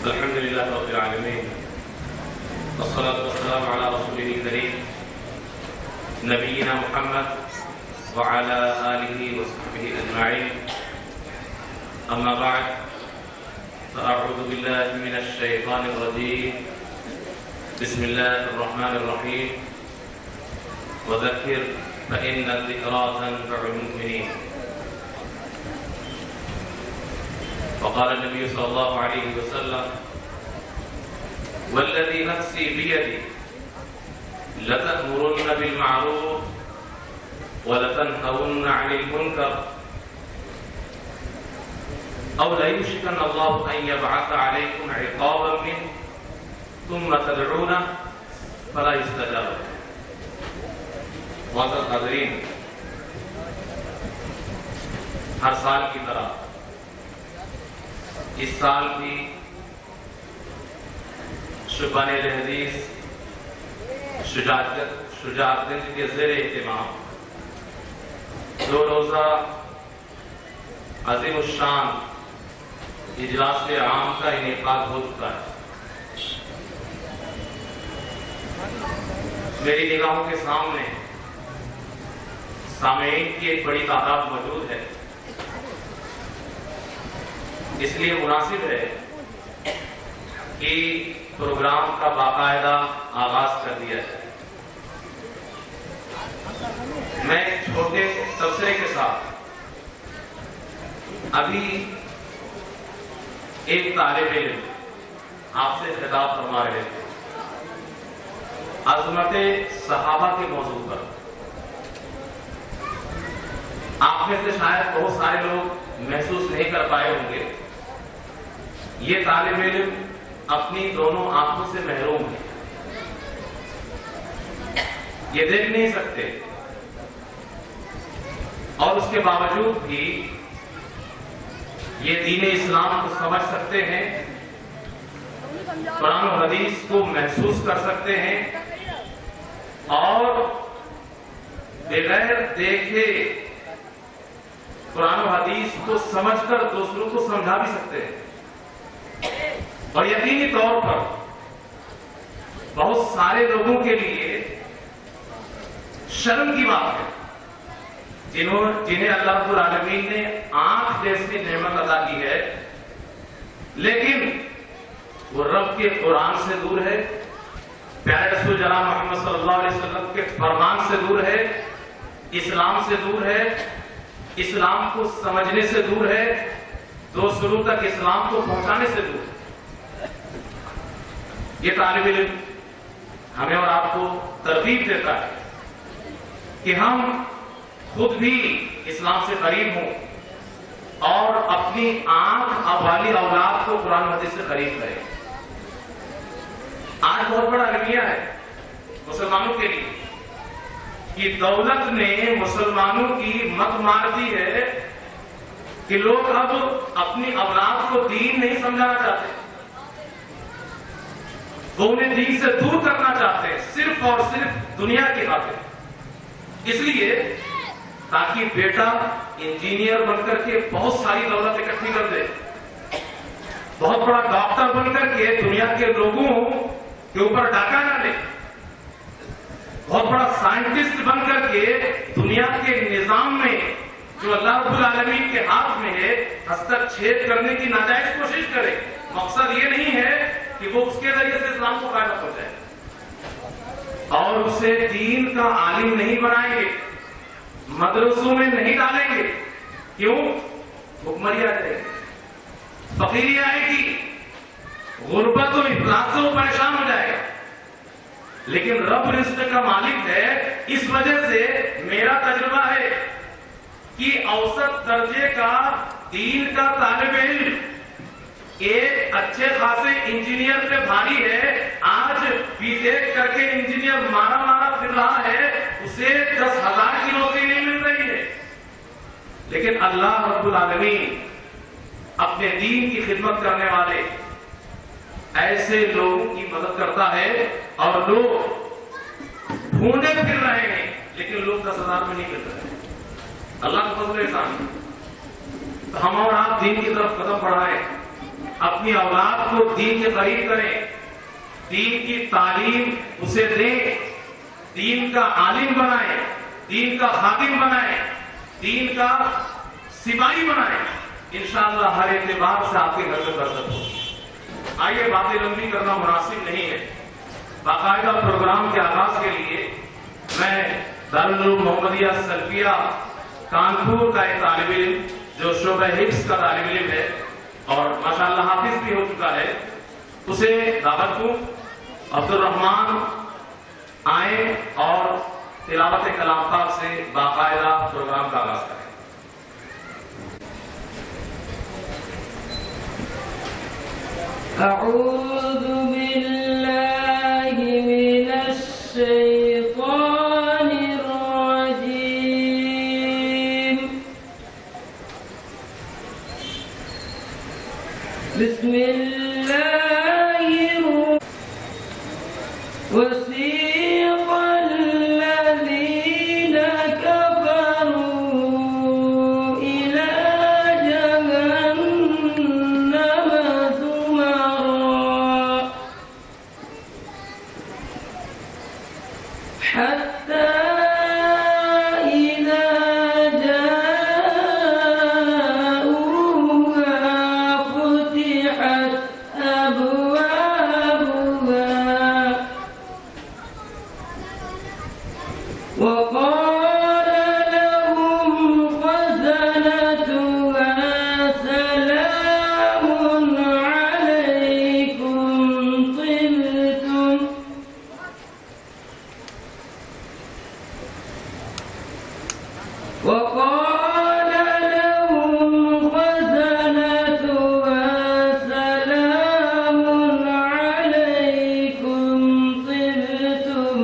الحمد لله رب العالمين والصلاة والسلام على رسوله الكريم نبينا محمد وعلى آله وصحبه أجمعين. أما بعد فأعوذ بالله من الشيطان الرجيم. بسم الله الرحمن الرحيم. وذكر فإن الذكرى تنفع المؤمنين. وقال النبي صلى الله عليه وسلم: والذي نفسي بيده لتأمرن بالمعروف ولتنهون عن المنكر أو ليوشكن الله أن يبعث عليكم عقابا منه ثم تدعونه فلا يستجاب لكم. معزز حاضرین، ہر سال کی طرح اس سال بھی شبان الحدیث شجاعت گنج کے زیر اہتمام 2 روزہ عظیم الشان اجلاس عام کا انعقاد ہو چکا ہے. میری نگاہوں کے سامنے سامعین کی ایک بڑی تعداد موجود ہے. اس لیے مناسب ہے کہ پروگرام کا باقاعدہ آغاز کر دیا جائے. میں ایک چھوٹے تبصرے کے ساتھ ابھی ایک طالب علم آپ سے خطاب فرما رہے تھے عظمت صحابہ کے موضوع پر. آپ میں سے شاید بہت سارے لوگ محسوس نہیں کر پائے ہوں گے، یہ طالب علم اپنی دونوں آنکھوں سے محروم ہے. یہ دیکھ نہیں سکتے اور اس کے باوجود بھی یہ دین اسلام کو سمجھ سکتے ہیں، قرآن و حدیث کو محسوس کر سکتے ہیں اور بغیر دیکھے قرآن و حدیث کو سمجھ کر دوسروں کو سمجھا بھی سکتے ہیں. اور یقینی طور پر بہت سارے لوگوں کے لیے شرم کی بات ہے جنہیں اللہ رب العالمین نے آنکھ جیسی نعمت عطا کی ہے، لیکن وہ رب کے قرآن سے دور ہے، پیارے رسول جناب محمد صلی اللہ علیہ وسلم کے فرمان سے دور ہے، اسلام سے دور ہے، اسلام کو سمجھنے سے دور ہے، دوسروں تک اسلام کو پہنچانے سے دور ہے. یہ طالب علم ہمیں اور آپ کو ترغیب دیتا ہے کہ ہم خود بھی اسلام سے قریب ہوں اور اپنی آنکھ والی اولاد کو قرآن حدیث سے قریب کریں. آج بہت بڑا المیہ ہے مسلمانوں کے لیے کہ دولت نے مسلمانوں کی مت مار دی ہے کہ لوگ اب اپنی اولاد کو دین نہیں سمجھانا چاہتے، وہ انہیں دین سے دور کرنا چاہتے ہیں صرف اور صرف دنیا کی خاطر. اس لیے تاکہ بیٹا انجینئر بن کر کے بہت ساری دولت اکٹھی کر دے، بہت بڑا ڈاکٹر بن کر کے دنیا کے لوگوں کے اوپر ڈاکہ نہ لے، بہت بڑا سائنٹسٹ بن کر کے دنیا کے نظام میں جو اللہ رب العالمین کے ہاتھ میں ہے ہستکچھیپ کرنے کی ناجائز کوشش کرے. مقصد یہ نہیں ہے کہ وہ اس کے ذریعے سے اسلام کو فائدہ پہنچائے اور اسے دین کا عالم نہیں بنائیں گے، مدرسوں میں نہیں ڈالیں گے. کیوں؟ بھوکمری آ جائے گی، فقیری آئے گی، غربت و افلاس سے وہ پریشان ہو جائے گا. لیکن رب رزق کا مالک ہے. اس وجہ سے میرا تجربہ ہے کہ اوسط درجے کا دین کا طالب علم ایک اچھے خاصے انجینئر پہ بھاری ہے. آج بی ٹیک کر کے انجینئر مارا پھر رہا ہے، اسے 10,000 کی نوکری نہیں مل رہی ہے. لیکن اللہ رب العالمین اپنے دین کی خدمت کرنے والے ایسے لوگوں کی مدد کرتا ہے اور لوگ ڈھونڈے پھر رہے ہیں لیکن لوگ 10,000 میں نہیں مل رہے. اللہ کا فضل احسان. ہم اور آپ دین کی طرف قدم بڑھائیں، اپنی اولاد کو دین کے قریب کریں، دین کی تعلیم اسے دیں، دین کا عالم بنائیں، دین کا خادم بنائیں، دین کا سپاہی بنائیں، انشاءاللہ ہر اعتبار سے آپ کے گھر میں برکت ہوگی۔ آئیے باتیں لمبی کرنا مناسب نہیں ہے، باقاعدہ پروگرام کے آغاز کے لیے میں دارالعلوم محمدیہ سلفیہ کانپور کا ایک طالب علم جو شعبہ حفظ کا طالب علم ہے اور ماشاءاللہ حافظ بھی ہو چکا ہے، اسے دعوت دوں، عبد الرحمان آئیں اور تلاوت کلام پاک سے باقاعدہ پروگرام کا آغاز کریں۔ اعوذ باللہ من الشیطان الرجیم، بسم اللہ وسیق الذین کفروا إلى جہنم زمرا حتى وقال لهم خزنتها سلام عليكم طبتم وقال لهم خزنتها سلام عليكم طبتم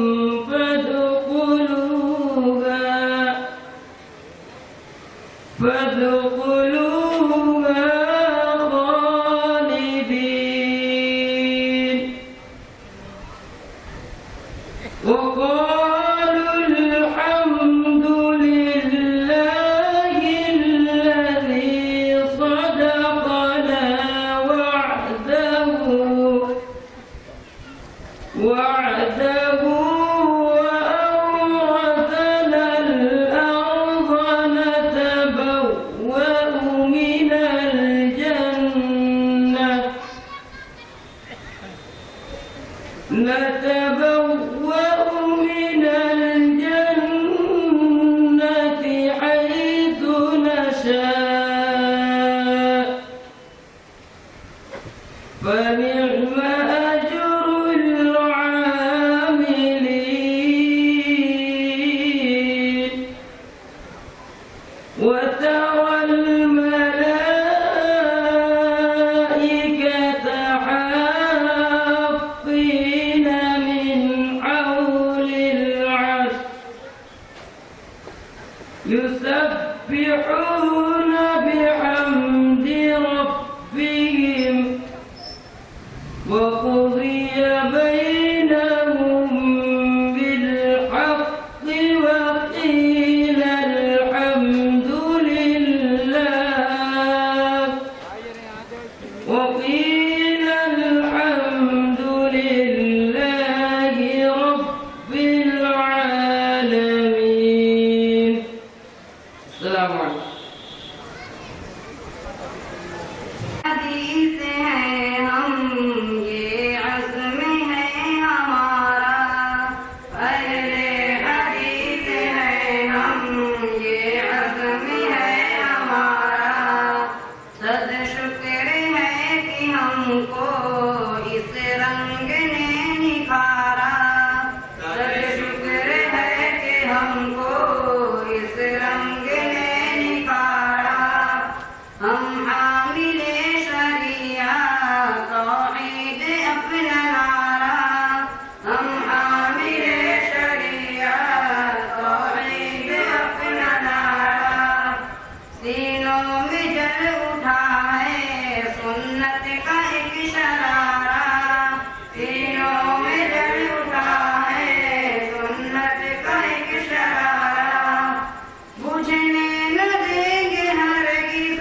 فادخلوها خالدين وقالوا الحمد لله الذي صدقنا وعده وأورثنا الأرض نتبوأ من الجنة حيث نشاء فنعم أجر العاملين وترى الملائكة حافين من حول العرش يسبحون بحمد ربهم وقضي بينهم بالحق وقيل الحمد لله رب العالمين۔ السلام علیکم۔ حدیث ہے ہم یہ عزم ہے ہمارا، اہل حدیث ہے ہم یہ عزم ہے ہمارا، صد شکر ہے کہ ہم کو اس رنگ نے نکھارا، صد شکر ہے کہ ہم کو اس رنگ نے نکھارا، ہم حامل شریعت توحید اپنا نعرہ، ہم حامل شریعت توحید اپنا نعرہ، سینوں میں جل اٹھا ہے سنت کا ایک شرارہ، سینوں میں جل اٹھا ہے سنت کا ایک شرارہ، بجھنے نہ دیں گے ہرگز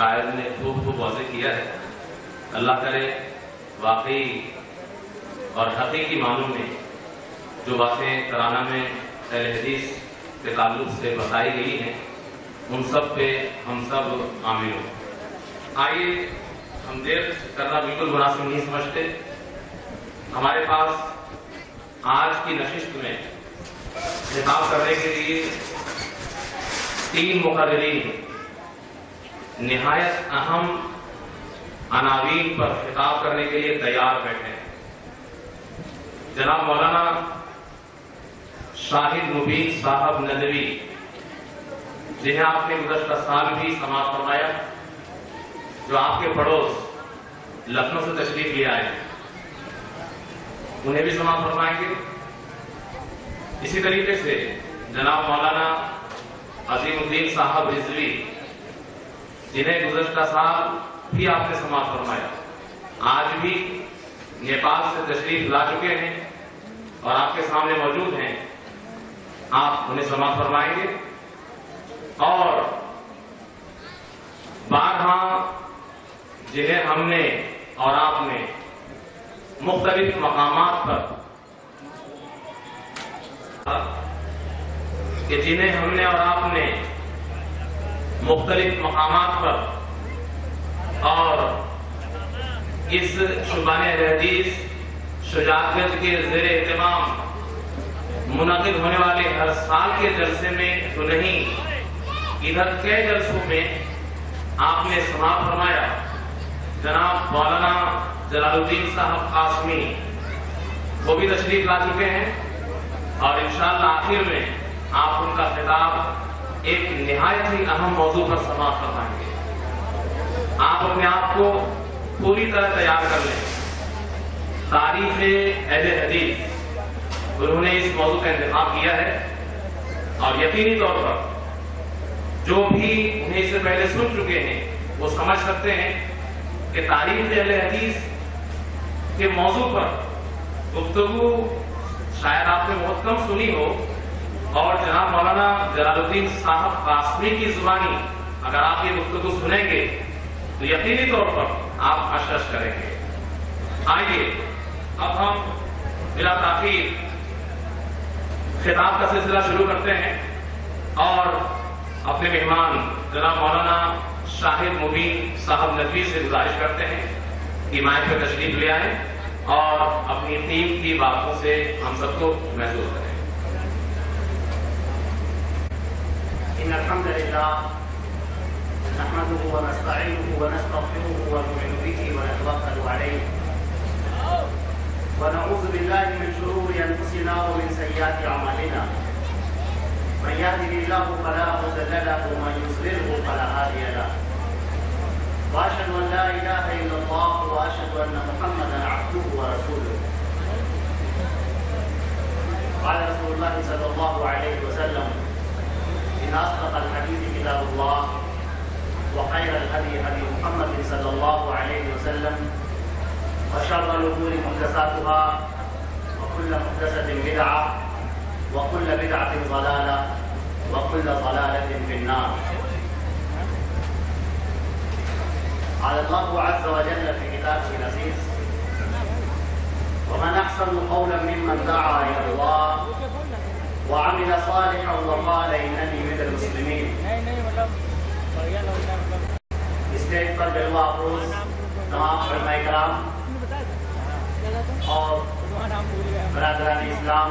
شاعر نے خوب واضح کیا ہے. اللہ کرے واقعی اور حقیقی معنوں میں جو باتیں ترانہ میں اہل حدیث کے تعلق سے بتائی گئی ہیں ان سب پہ ہم سب عامل ہوں. آئیے ہم دیر کرنا بالکل مناسب نہیں سمجھتے. ہمارے پاس آج کی نشست میں خطاب کرنے کے لیے 3 مقررین نہایت اہم عناوین پر خطاب کرنے کے لیے تیار بیٹھے ہیں. جناب مولانا شاہد مبین صاحب ندوی جنہیں آپ نے گزشتہ سال بھی سماعت فرمایا، جو آپ کے پڑوس لکھنؤ سے تشریف لے آئے، انہیں بھی سماعت فرمائیں گے. اسی طریقے سے جناب مولانا عظیم الدین صاحب رضوی جنہیں گزشتہ سال بھی آپ نے سماعت فرمایا، آج بھی نیپال سے تشریف لا چکے ہیں اور آپ کے سامنے موجود ہیں. آپ انہیں سماعت فرمائیں گے. اور بارہا جنہیں ہم نے اور آپ نے مختلف مقامات پر جنہیں ہم نے اور آپ نے مختلف مقامات پر اور اس شبان اہل حدیث شجاعت گنج کے زیر اہتمام منعقد ہونے والے ہر سال کے جلسے میں تو نہیں، ادھر کئی جلسوں میں آپ نے سماعت فرمایا. جناب مولانا جلال الدین صاحب قاسمی وہ بھی تشریف لا چکے ہیں اور انشاءاللہ آخر میں آپ ان کا خطاب ایک نہایت ہی اہم موضوع پر سماعت فرمائیں گے. آپ اپنے آپ کو پوری طرح تیار کر لیں. تاریخ اہل حدیث انہوں نے اس موضوع کا انتخاب کیا ہے اور یقینی طور پر جو بھی انہیں اس سے پہلے سن چکے ہیں وہ سمجھ سکتے ہیں کہ تاریخ اہل حدیث کے موضوع پر گفتگو شاید آپ نے بہت کم سنی ہو، اور جناب مولانا جلال الدین صاحب قاسمی کی زبانی اگر آپ یہ گفتگو سنیں گے تو یقینی طور پر آپ اشش کریں گے. آئیے اب ہم بلا تاخیر خطاب کا سلسلہ شروع کرتے ہیں اور اپنے مہمان جناب مولانا شاہد مبین صاحب ندوی سے گزارش کرتے ہیں کہ مائک پہ تشریف لے آئیں اور اپنی ٹیم کی باتوں سے ہم سب کو محسوس کریں. إن الحمد لله نحمده ونستعينه ونستغفره ونؤمن به ونتوكل عليه ونعوذ بالله من شرور أنفسنا ومن سيئات أعمالنا. من يهده الله فلا مضل له ومن يضلله فلا هادي له. وأشهد أن لا إله إلا الله وأشهد أن محمدا عبده ورسوله. قال رسول الله صلى الله عليه وسلم إن أصدق الحديث كتاب الله وخير الهدي هدي محمد صلى الله عليه وسلم وشر الأمور محدثاتها وكل محدثة بدعة وكل بدعة ضلالة وكل ضلالة في النار. قال الله عز وجل في كتابه العزيز ومن أحسن قولا ممن دعا إلى الله وعمل صالحا وقال انني من المسلمين. اسٹیج پر جلوہ افروز تمام علماء کرام اور برادران اسلام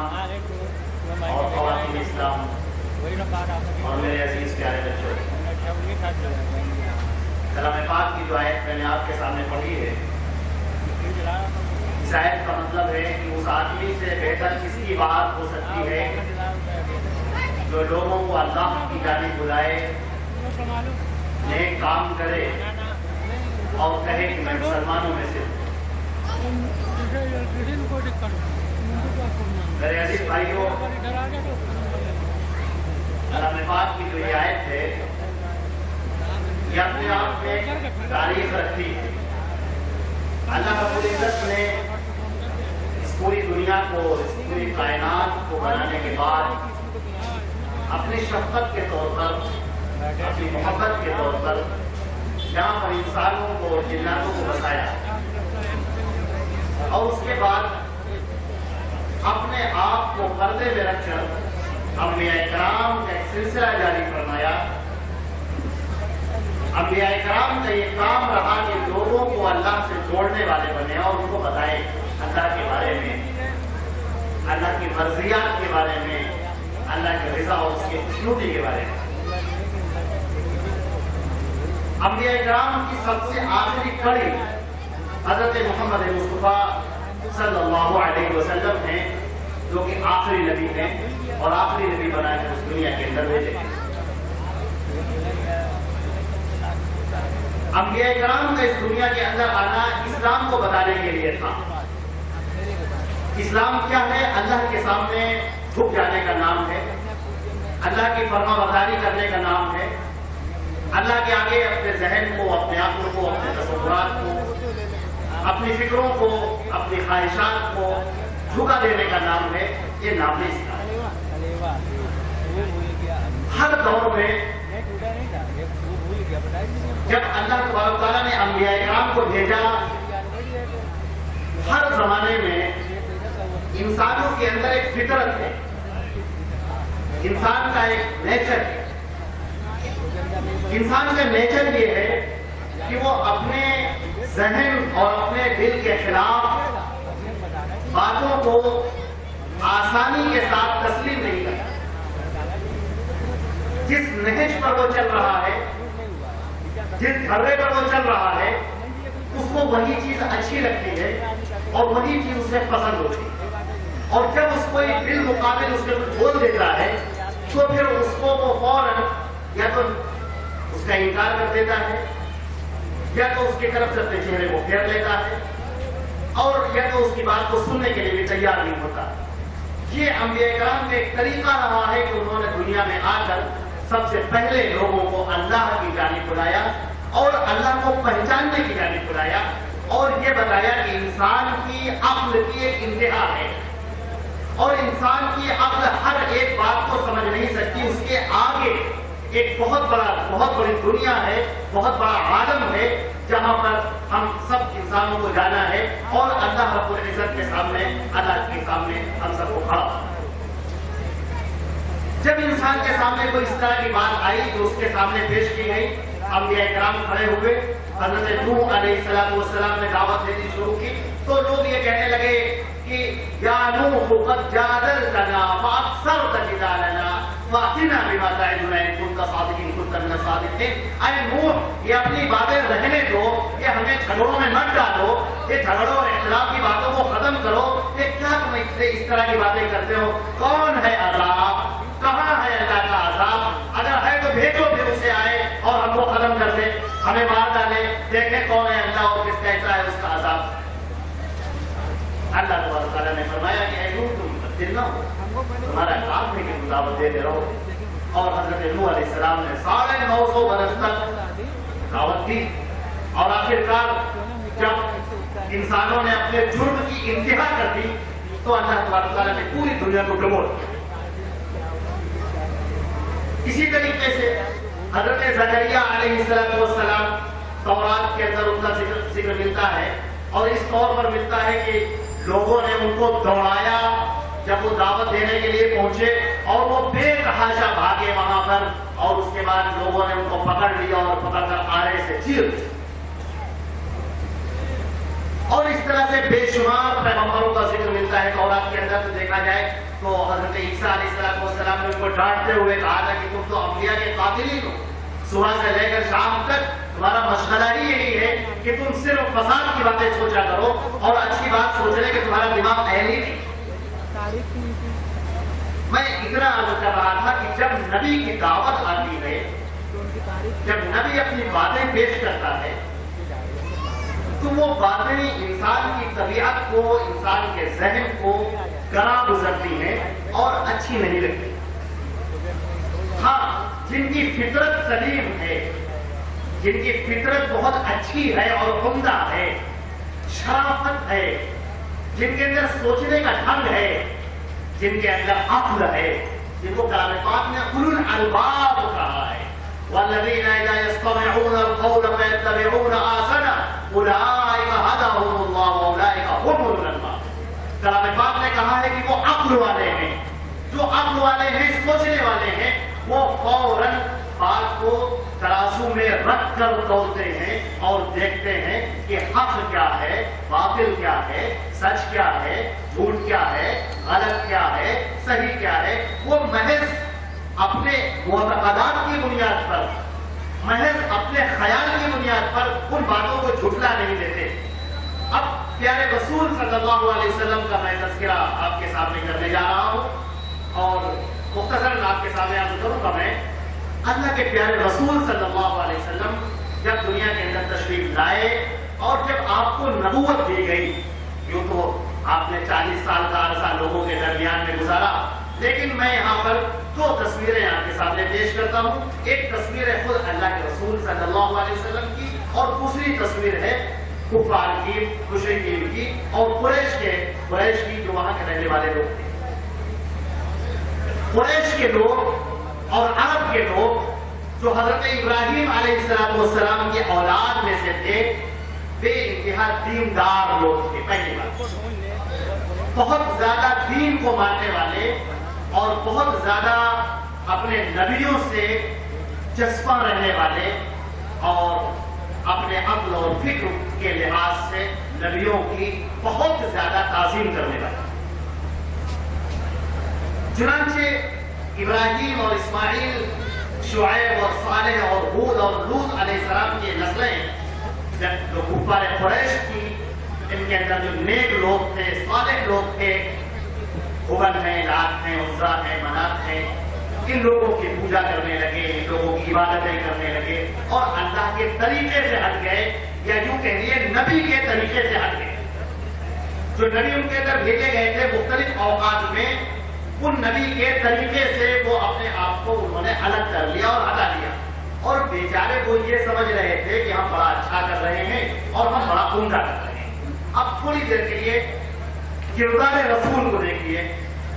اور خواتین اسلام اور میرے عزیز پیارے بچوں، کلام پاک کی جو آیت میں نے آپ کے سامنے پڑھی ہے، اس آیت کا مطلب ہے کہ اس آدمی سے بہتر کس کی بات ہو سکتی ہے جو لوگوں کو اللہ کی جانب بلائے، نیک کام کرے اور کہے کہ میں مسلمانوں میں سے ہوں. میرے عزیز بھائیوں، کلام پاک کی جو یہ آیت ہے یہ اپنے آپ میں تاریخ رکھتی ہے. اللہ رب العزت نے اس پوری دنیا کو، اس پوری کائنات کو بنانے کے بعد اپنی شفقت کے طور پر، اپنی محبت کے طور پر جہاں پر انسانوں کو اور جناتوں کو بسایا، اور اس کے بعد اپنے آپ کو پردے میں رکھ کر انبیاء کرام کا ایک سلسلہ جاری فرمایا۔ انبیاء کرام کا یہ کام رہا کہ لوگوں کو اللہ سے جوڑنے والے بنے اور ان کو بتائے اللہ کے بارے میں، اللہ کی مرضیات کے بارے میں، اللہ کی رضا اور اس کی خوشنودی کے بارے میں۔ انبیاء کرام کی سب سے آخری کڑی حضرت محمد مصطفیٰ صلی اللہ علیہ وسلم ہیں، جو کہ آخری نبی ہیں اور آخری نبی بنا کر اس دنیا کے اندر بھیجے گئے۔ انبیاء کرام کا اس دنیا کے اندر آنا اسلام کو بتانے کے لیے تھا۔ اسلام کیا ہے؟ اللہ کے سامنے جھک جانے کا نام ہے، اللہ کی فرما برداری کرنے کا نام ہے، اللہ کے آگے اپنے ذہن کو، اپنے عقل کو، اپنے تصورات کو، اپنی فکروں کو، اپنی خواہشات کو جھکا دینے کا نام ہے۔ یہ نام ہے اسلام۔ ہر دور میں جب اللہ تبارک و تعالیٰ نے انبیاء کرام کو بھیجا، ہر زمانے میں انسانوں کے اندر ایک فطرت ہے، انسان کا ایک نیچر ہے۔ انسان کا نیچر یہ ہے کہ وہ اپنے ذہن اور اپنے دل کے خلاف باتوں کو آسانی کے ساتھ تسلیم نہیں کرتا۔ جس نہج پر وہ چل رہا ہے، جس دھرے پر وہ چل رہا ہے، اس کو وہی چیز اچھی لگتی ہے اور وہی چیز اسے پسند ہوتی ہے، اور جب اس کو ایک بالمقابل اس کے بول دیتا ہے تو پھر اس کو وہ فوراً یا تو اس کا انکار کر دیتا ہے، یا تو اس کی طرف سے اپنے چہرے کو پھیر لیتا ہے، اور یا تو اس کی بات کو سننے کے لیے بھی تیار نہیں ہوتا۔ یہ انبیاء کرام کا ایک طریقہ رہا ہے کہ انہوں نے دنیا میں آ کر سب سے پہلے لوگوں کو اللہ کی جانب بلایا اور اللہ کو پہچاننے کی جانب بلایا، اور یہ بتایا کہ انسان کی عقل کی ایک انتہا ہے، اور انسان کی عقل ہر ایک بات کو سمجھ نہیں سکتی، اس کے آگے ایک بہت بڑی دنیا ہے، بہت بڑا عالم ہے، جہاں پر ہم سب انسانوں کو جانا ہے، اور اللہ رب العزت کے سامنے، اللہ کے سامنے ہم سب کو کھڑا۔ جب انسان کے سامنے کوئی اس طرح کی بات آئی جو اس کے سامنے پیش کی گئی، انبیاء کرام کھڑے ہوئے، حضرت نوح علیہ السلام نے دعوت دینی شروع کی، تو لوگ یہ کہنے لگے کہ یا نوح قد جادلتنا فاکثرت جدالنا فاتنا بما تعدنا ان كنت صادقین كنت من الصادقین۔ اے نوح، یہ اپنی باتیں رہنے دو، یہ ہمیں جھگڑوں میں مت ڈالو، یہ جھگڑوں اور اختلاف کی باتوں کو ختم کرو، یہ کیا تم اس طرح کی باتیں کرتے ہو؟ کون ہے عذاب؟ کہاں ہے اللہ کا عذاب؟ اگر ہے تو بھیجو، پھر اسے آئے اور ہم کو ختم کر دے، ہمیں مار ڈالے، دیکھیں کون ہے اللہ اور کس کیسا ہے اس کا عذاب۔ اللہ تبارک تعالیٰ نے فرمایا کہ اے نوح، تم مبتدل نہ ہو، تمہارا کام ہے کہ تم دعوت دیتے رہو۔ اور حضرت نوح علیہ السلام نے 950 برس تک دعوت دی، اور آخرکار جب انسانوں نے اپنے جرم کی انتہا کر دی تو اللہ تبارک تعالیٰ نے پوری دنیا کو ڈبو دیا۔ اسی طریقے سے حضرت زکریا علیہ السلام، تورات کے اندر ان کا ذکر ملتا ہے، اور اس طور پر ملتا ہے کہ لوگوں نے ان کو دوڑایا جب وہ دعوت دینے کے لیے پہنچے، اور وہ بے تحاشا بھاگے وہاں پر، اور اس کے بعد لوگوں نے ان کو پکڑ لیا اور پکڑ کر آرے سے چیر دیا۔ اور اس طرح سے بے شمار پیغمبروں کا ذکر ملتا ہے تورات کے اندر۔ تو دیکھا جائے تو حضرت عیسیٰ علیہ السلام نے ان کو ڈانٹتے ہوئے کہا تھا کہ تم تو انبیاء کے قاتلین ہو، صبح سے لے کر شام تک تمہارا مشغلہ ہی یہی ہے کہ تم صرف فساد کی باتیں سوچا کرو، اور اچھی بات سوچنے کے تمہارا دماغ اہل ہی نہیں۔ میں اتنا عرض کر رہا تھا کہ جب نبی کی دعوت آتی ہے، جب نبی اپنی باتیں پیش کرتا ہے، تو وہ باتیں انسان کی طبیعت کو، انسان کے ذہن کو گراں گزرتی ہیں اور اچھی نہیں لگتی۔ ہاں، جن کی فطرت سلیم ہے، جن کی فطرت بہت اچھی ہے اور عمدہ ہے، شرافت ہے، جن کے اندر سوچنے کا ڈھنگ ہے، جن کے اندر عقل ہے، جن کو کلام پاک نے اولو الالباب کہا ہے، والذین اذا یستمعون القول فیتبعون احسنہ اولئک ھداھم اللہ واولئک ھم الالباب. کلام پاک نے کہا ہے کہ وہ عقل والے ہیں، جو عقل والے ہیں، سوچنے والے ہیں، وہ فوراً بات کو ترازو میں رکھ کر تولتے ہیں اور دیکھتے ہیں کہ حق کیا ہے، باطل کیا ہے، سچ کیا ہے، جھوٹ کیا ہے، غلط کیا ہے، صحیح کیا ہے. وہ محض اپنے معتقدات کی بنیاد پر، محض اپنے خیال کی بنیاد پر ان باتوں کو جھٹلا نہیں دیتے. اب پیارے رسول صلی اللہ علیہ وسلم کا میں تذکرہ آپ کے سامنے کرنے جا رہا ہوں اور مختصراً آپ کے سامنے عرض کروں گا. میں اللہ کے پیارے رسول صلی اللہ علیہ وسلم جب دنیا کے اندر تشریف لائے اور جب آپ کو نبوت دی گئی، یوں تو آپ نے 40 سال کا عرصہ لوگوں کے درمیان میں گزارا، لیکن میں یہاں پر 2 تصویریں آپ کے سامنے پیش کرتا ہوں. ایک تصویر ہے خود اللہ کے رسول صلی اللہ علیہ وسلم کی اور دوسری تصویر ہے کفار کی، مشرکین کی اور قریش کی جو وہاں کے رہنے والے لوگ تھے. قریش کے لوگ اور عرب کے لوگ جو حضرت ابراہیم علیہ السلام کی اولاد میں سے تھے، بے انتہا دیندار لوگ تھے. پہلی بات، بہت زیادہ دین کو ماننے والے اور بہت زیادہ اپنے نبیوں سے جذبہ رہنے والے اور اپنے عقل اور فکر کے لحاظ سے نبیوں کی بہت زیادہ تعظیم کرنے والے. چنانچہ ابراہیم اور اسماعیل، شعیب اور صالح اور ہود اور لوط علیہ السلام کی نسلیں جب جو کفار قریش تھی، ان کے اندر جو نیک لوگ تھے، صالح لوگ تھے، ہبل ہیں، لات ہیں، عزا ہیں، منات ہیں، ان لوگوں کی پوجا کرنے لگے، ان لوگوں کی عبادتیں کرنے لگے اور اللہ کے طریقے سے ہٹ گئے، یا یوں کہیے نبی کے طریقے سے ہٹ گئے. جو نبی ان کے اندر بھیجے گئے تھے مختلف اوقات میں، ان نبی کے طریقے سے وہ اپنے آپ کو انہوں نے الگ کر لیا اور ہٹا لیا. اور بیچارے وہ یہ سمجھ رہے تھے کہ ہم بڑا اچھا کر رہے ہیں اور ہم بڑا عمدہ کر رہے ہیں. اب تھوڑی دیر کے لیے کردار رسول کو دیکھیے.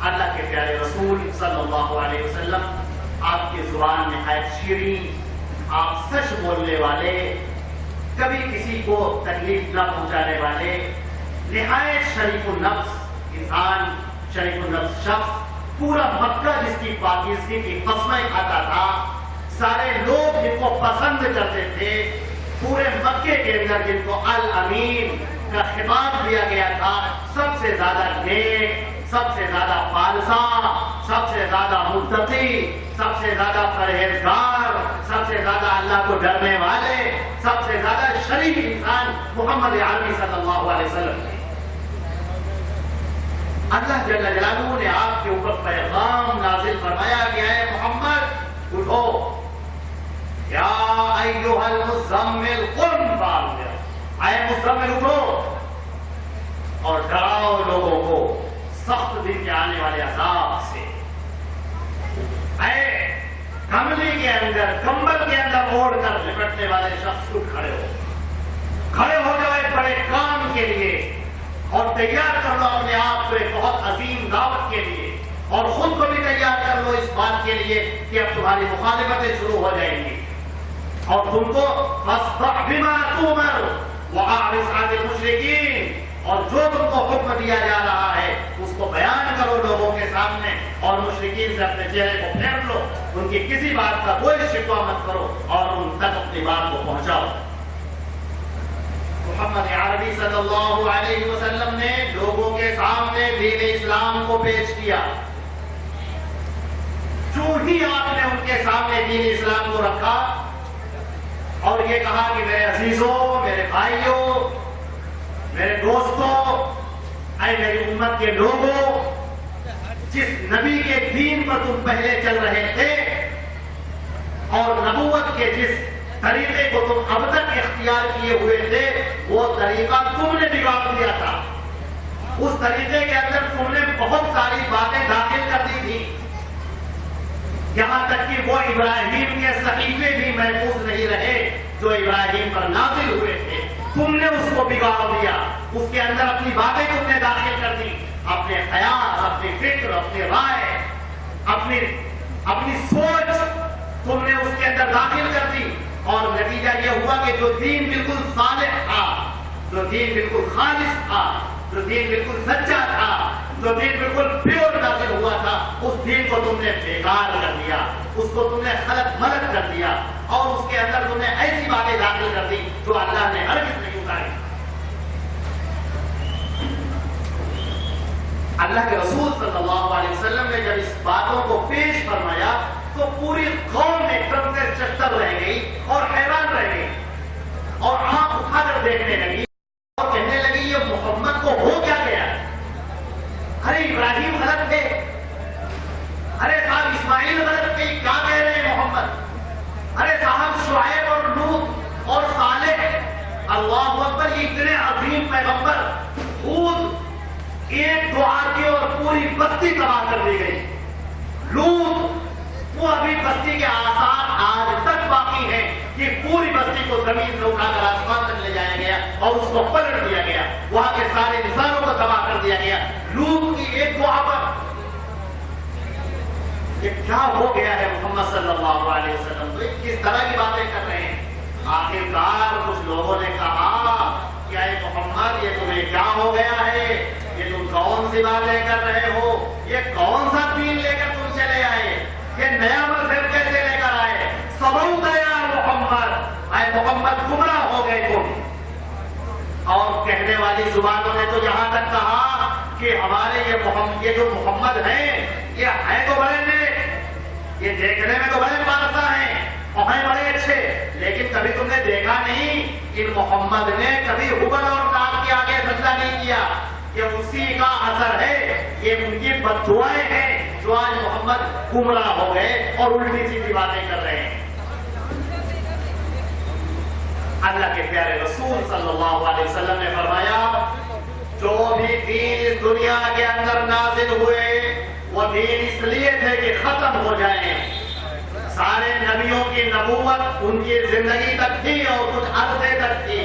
اللہ کے پیارے رسول صلی اللہ علیہ وسلم، آپ کی زبان نہایت شیریں، آپ سچ بولنے والے، کبھی کسی کو تکلیف نہ پہنچانے والے، نہایت شریف النفس انسان، شریف النفس شخص. پورا مکہ جس کی پاکیزگی کی قسمیں کھاتا تھا، سارے لوگ جن کو پسند کرتے تھے، پورے مکے کے اندر جن کو الامین کا خطاب دیا گیا تھا، سب سے زیادہ نیک، سب سے زیادہ فالسا، سب سے زیادہ متقی، سب سے زیادہ پرہیزگار، سب سے زیادہ اللہ کو ڈرنے والے، سب سے زیادہ شریف انسان محمد عربی صلی اللہ علیہ وسلم. اللہ جل جلالہ نے آپ کے اوپر پیغام نازل فرمایا گیا ہے، محمد اٹھو، یا ایھا المزمل قم فانذر، اے مزمل اٹھو اور ڈراؤ لوگوں کو سخت دن کے آنے والے عذاب سے. اے کملی کے اندر، کمبل کے اندر اوڑھ کر لپٹنے والے شخص کو کھڑے ہو جاؤ ایک بڑے کام کے لیے اور تیار کر لو اپنے آپ کو ایک بہت عظیم دعوت کے لیے، اور خود کو بھی تیار کر لو اس بات کے لیے کہ اب تمہاری مخالفتیں شروع ہو جائیں گی اور تم کو فاصدع بما تؤمر واعرض عن المشرکین، اور جو تم کو حکم دیا جا رہا ہے اس کو بیان کرو لوگوں کے سامنے اور مشرکین سے اپنے چہرے کو پھیر لو، ان کی کسی بات کا کوئی شکوہ مت کرو اور ان تک اپنی بات کو پہنچاؤ. محمد عربی صلی اللہ علیہ وسلم نے لوگوں کے سامنے دین اسلام کو پیش کیا. جو ہی آپ نے ان کے سامنے دین اسلام کو رکھا اور یہ کہا کہ میرے عزیزوں، میرے بھائیوں، میرے دوستوں، اے میری امت کے لوگوں، جس نبی کے دین پر تم پہلے چل رہے تھے اور نبوت کے جس طریقے کو تم اب تک اختیار کیے ہوئے تھے، وہ طریقہ تم نے بگاڑ دیا تھا. اس طریقے کے اندر تم نے بہت ساری باتیں داخل کر دی تھی، یہاں تک کہ وہ ابراہیم کے صحیفے بھی محفوظ نہیں رہے جو ابراہیم پر نازل ہوئے تھے. تم نے اس کو بگاڑ دیا، اس کے اندر اپنی باتیں تم نے داخل کر دی، اپنے خیال، اپنی فکر، اپنی رائے، اپنی سوچ تم نے اس کے اندر داخل کر دی، اور نتیجہ یہ ہوا کہ جو دین بالکل صالح تھا، جو دین بالکل خالص تھا، جو دین بالکل سچا تھا، جو دین بالکل پیور نازل ہوا تھا، اس دین کو تم نے بیکار کر دیا، اس کو تم نے خلط ملط کر دیا، اور اس کے اندر تم نے ایسی باتیں داخل کر دی جو اللہ نے ہرگز نہیں اتاری۔ اللہ کے رسول صلی اللہ علیہ وسلم نے جب اس باتوں کو پیش فرمایا تو پوری قوم ایک سے چکر رہ گئی اور حیران رہ گئی، اور آنکھ اٹھا کر دیکھنے لگی اور کہنے لگی یہ محمد کو ہو کیا گیا؟ ارے ابراہیم غلط تھے، ارے صاحب اسماعیل غلط تھے، کیا کہہ رہے ہیں محمد؟ ارے صاحب شعیب اور لوط اور صالح، اللہ اکبر، یہ اتنے عظیم پیغمبر، خود ایک دعا کی اور پوری بستی تباہ کر دی گئی۔ لوط، وہ ابھی بستی کے آثار آج تک باقی ہیں کہ پوری بستی کو زمین سے اٹھا کر آسمان تک لے جایا گیا اور اس کو پلٹ دیا گیا، وہاں کے سارے انسانوں کو تباہ کر دیا گیا لوط کی ایک دعا پر۔ یہ کیا ہو گیا ہے محمد صلی اللہ علیہ وسلم؟ تو کس طرح کی باتیں کر رہے ہیں؟ آخرکار کچھ لوگوں نے کہا کہ اے محمد، یہ تمہیں کیا ہو گیا ہے؟ یہ تم کون سی باتیں کر رہے ہو؟ یہ کون سا دین لے کر تم چلے آئے؟ یہ نیا مذہب کیسے لے کر آئے؟ سبوت یا محمد، اے محمد گمراہ ہو گئے تم۔ اور کہنے والی زبانوں نے تو یہاں تک کہا کہ ہمارے یہ جو محمد ہیں، یہ ہیں تو بڑے نیک، یہ دیکھنے میں تو بڑے پارسا ہیں اور ہیں بڑے اچھے، لیکن کبھی تم نے دیکھا نہیں کہ محمد نے کبھی ہبل اور تاب کے آگے سجدہ نہیں کیا۔ یہ اسی کا اثر ہے، یہ ان کی بد دعائیں ہیں جو آج محمد گمراہ ہو گئے اور الٹی سیدھی باتیں کر رہے ہیں۔ اللہ کے پیارے رسول صلی اللہ علیہ وسلم نے فرمایا، جو بھی دین اس دنیا کے اندر نازل ہوئے وہ دین اس لیے تھے کہ ختم ہو جائیں۔ سارے نبیوں کی نبوت ان کی زندگی تک تھی اور کچھ عرصے تک تھی،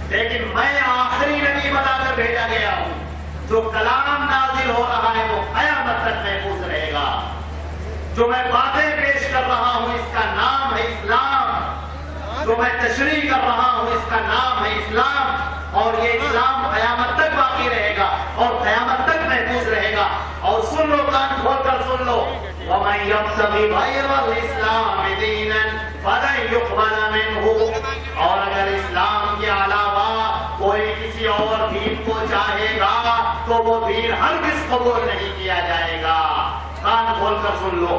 لیکن میں آخری نبی بنا کر بھیجا گیا ہوں۔ جو کلام نازل ہو رہا ہے وہ قیامت تک محفوظ رہے گا۔ جو میں باتیں پیش کر رہا ہوں اس کا نام ہے اسلام، جو میں تشریح کر رہا ہوں اس کا نام ہے اسلام، اور یہ اسلام قیامت تک باقی رہے گا اور قیامت تک محفوظ رہے گا۔ اور سن لو، کان کھول کر سن لو، وَمَن يَبْتَغِ غَيْرَ الْإِسْلَامِ دِينًا فَلَن يُقْبَلَ مِنْهُ، اور اگر اسلام کے علاوہ کوئی کسی اور دین کو چاہے گا تو وہ دین ہرگز قبول نہیں کیا جائے گا۔ کان کھول کر سن لو،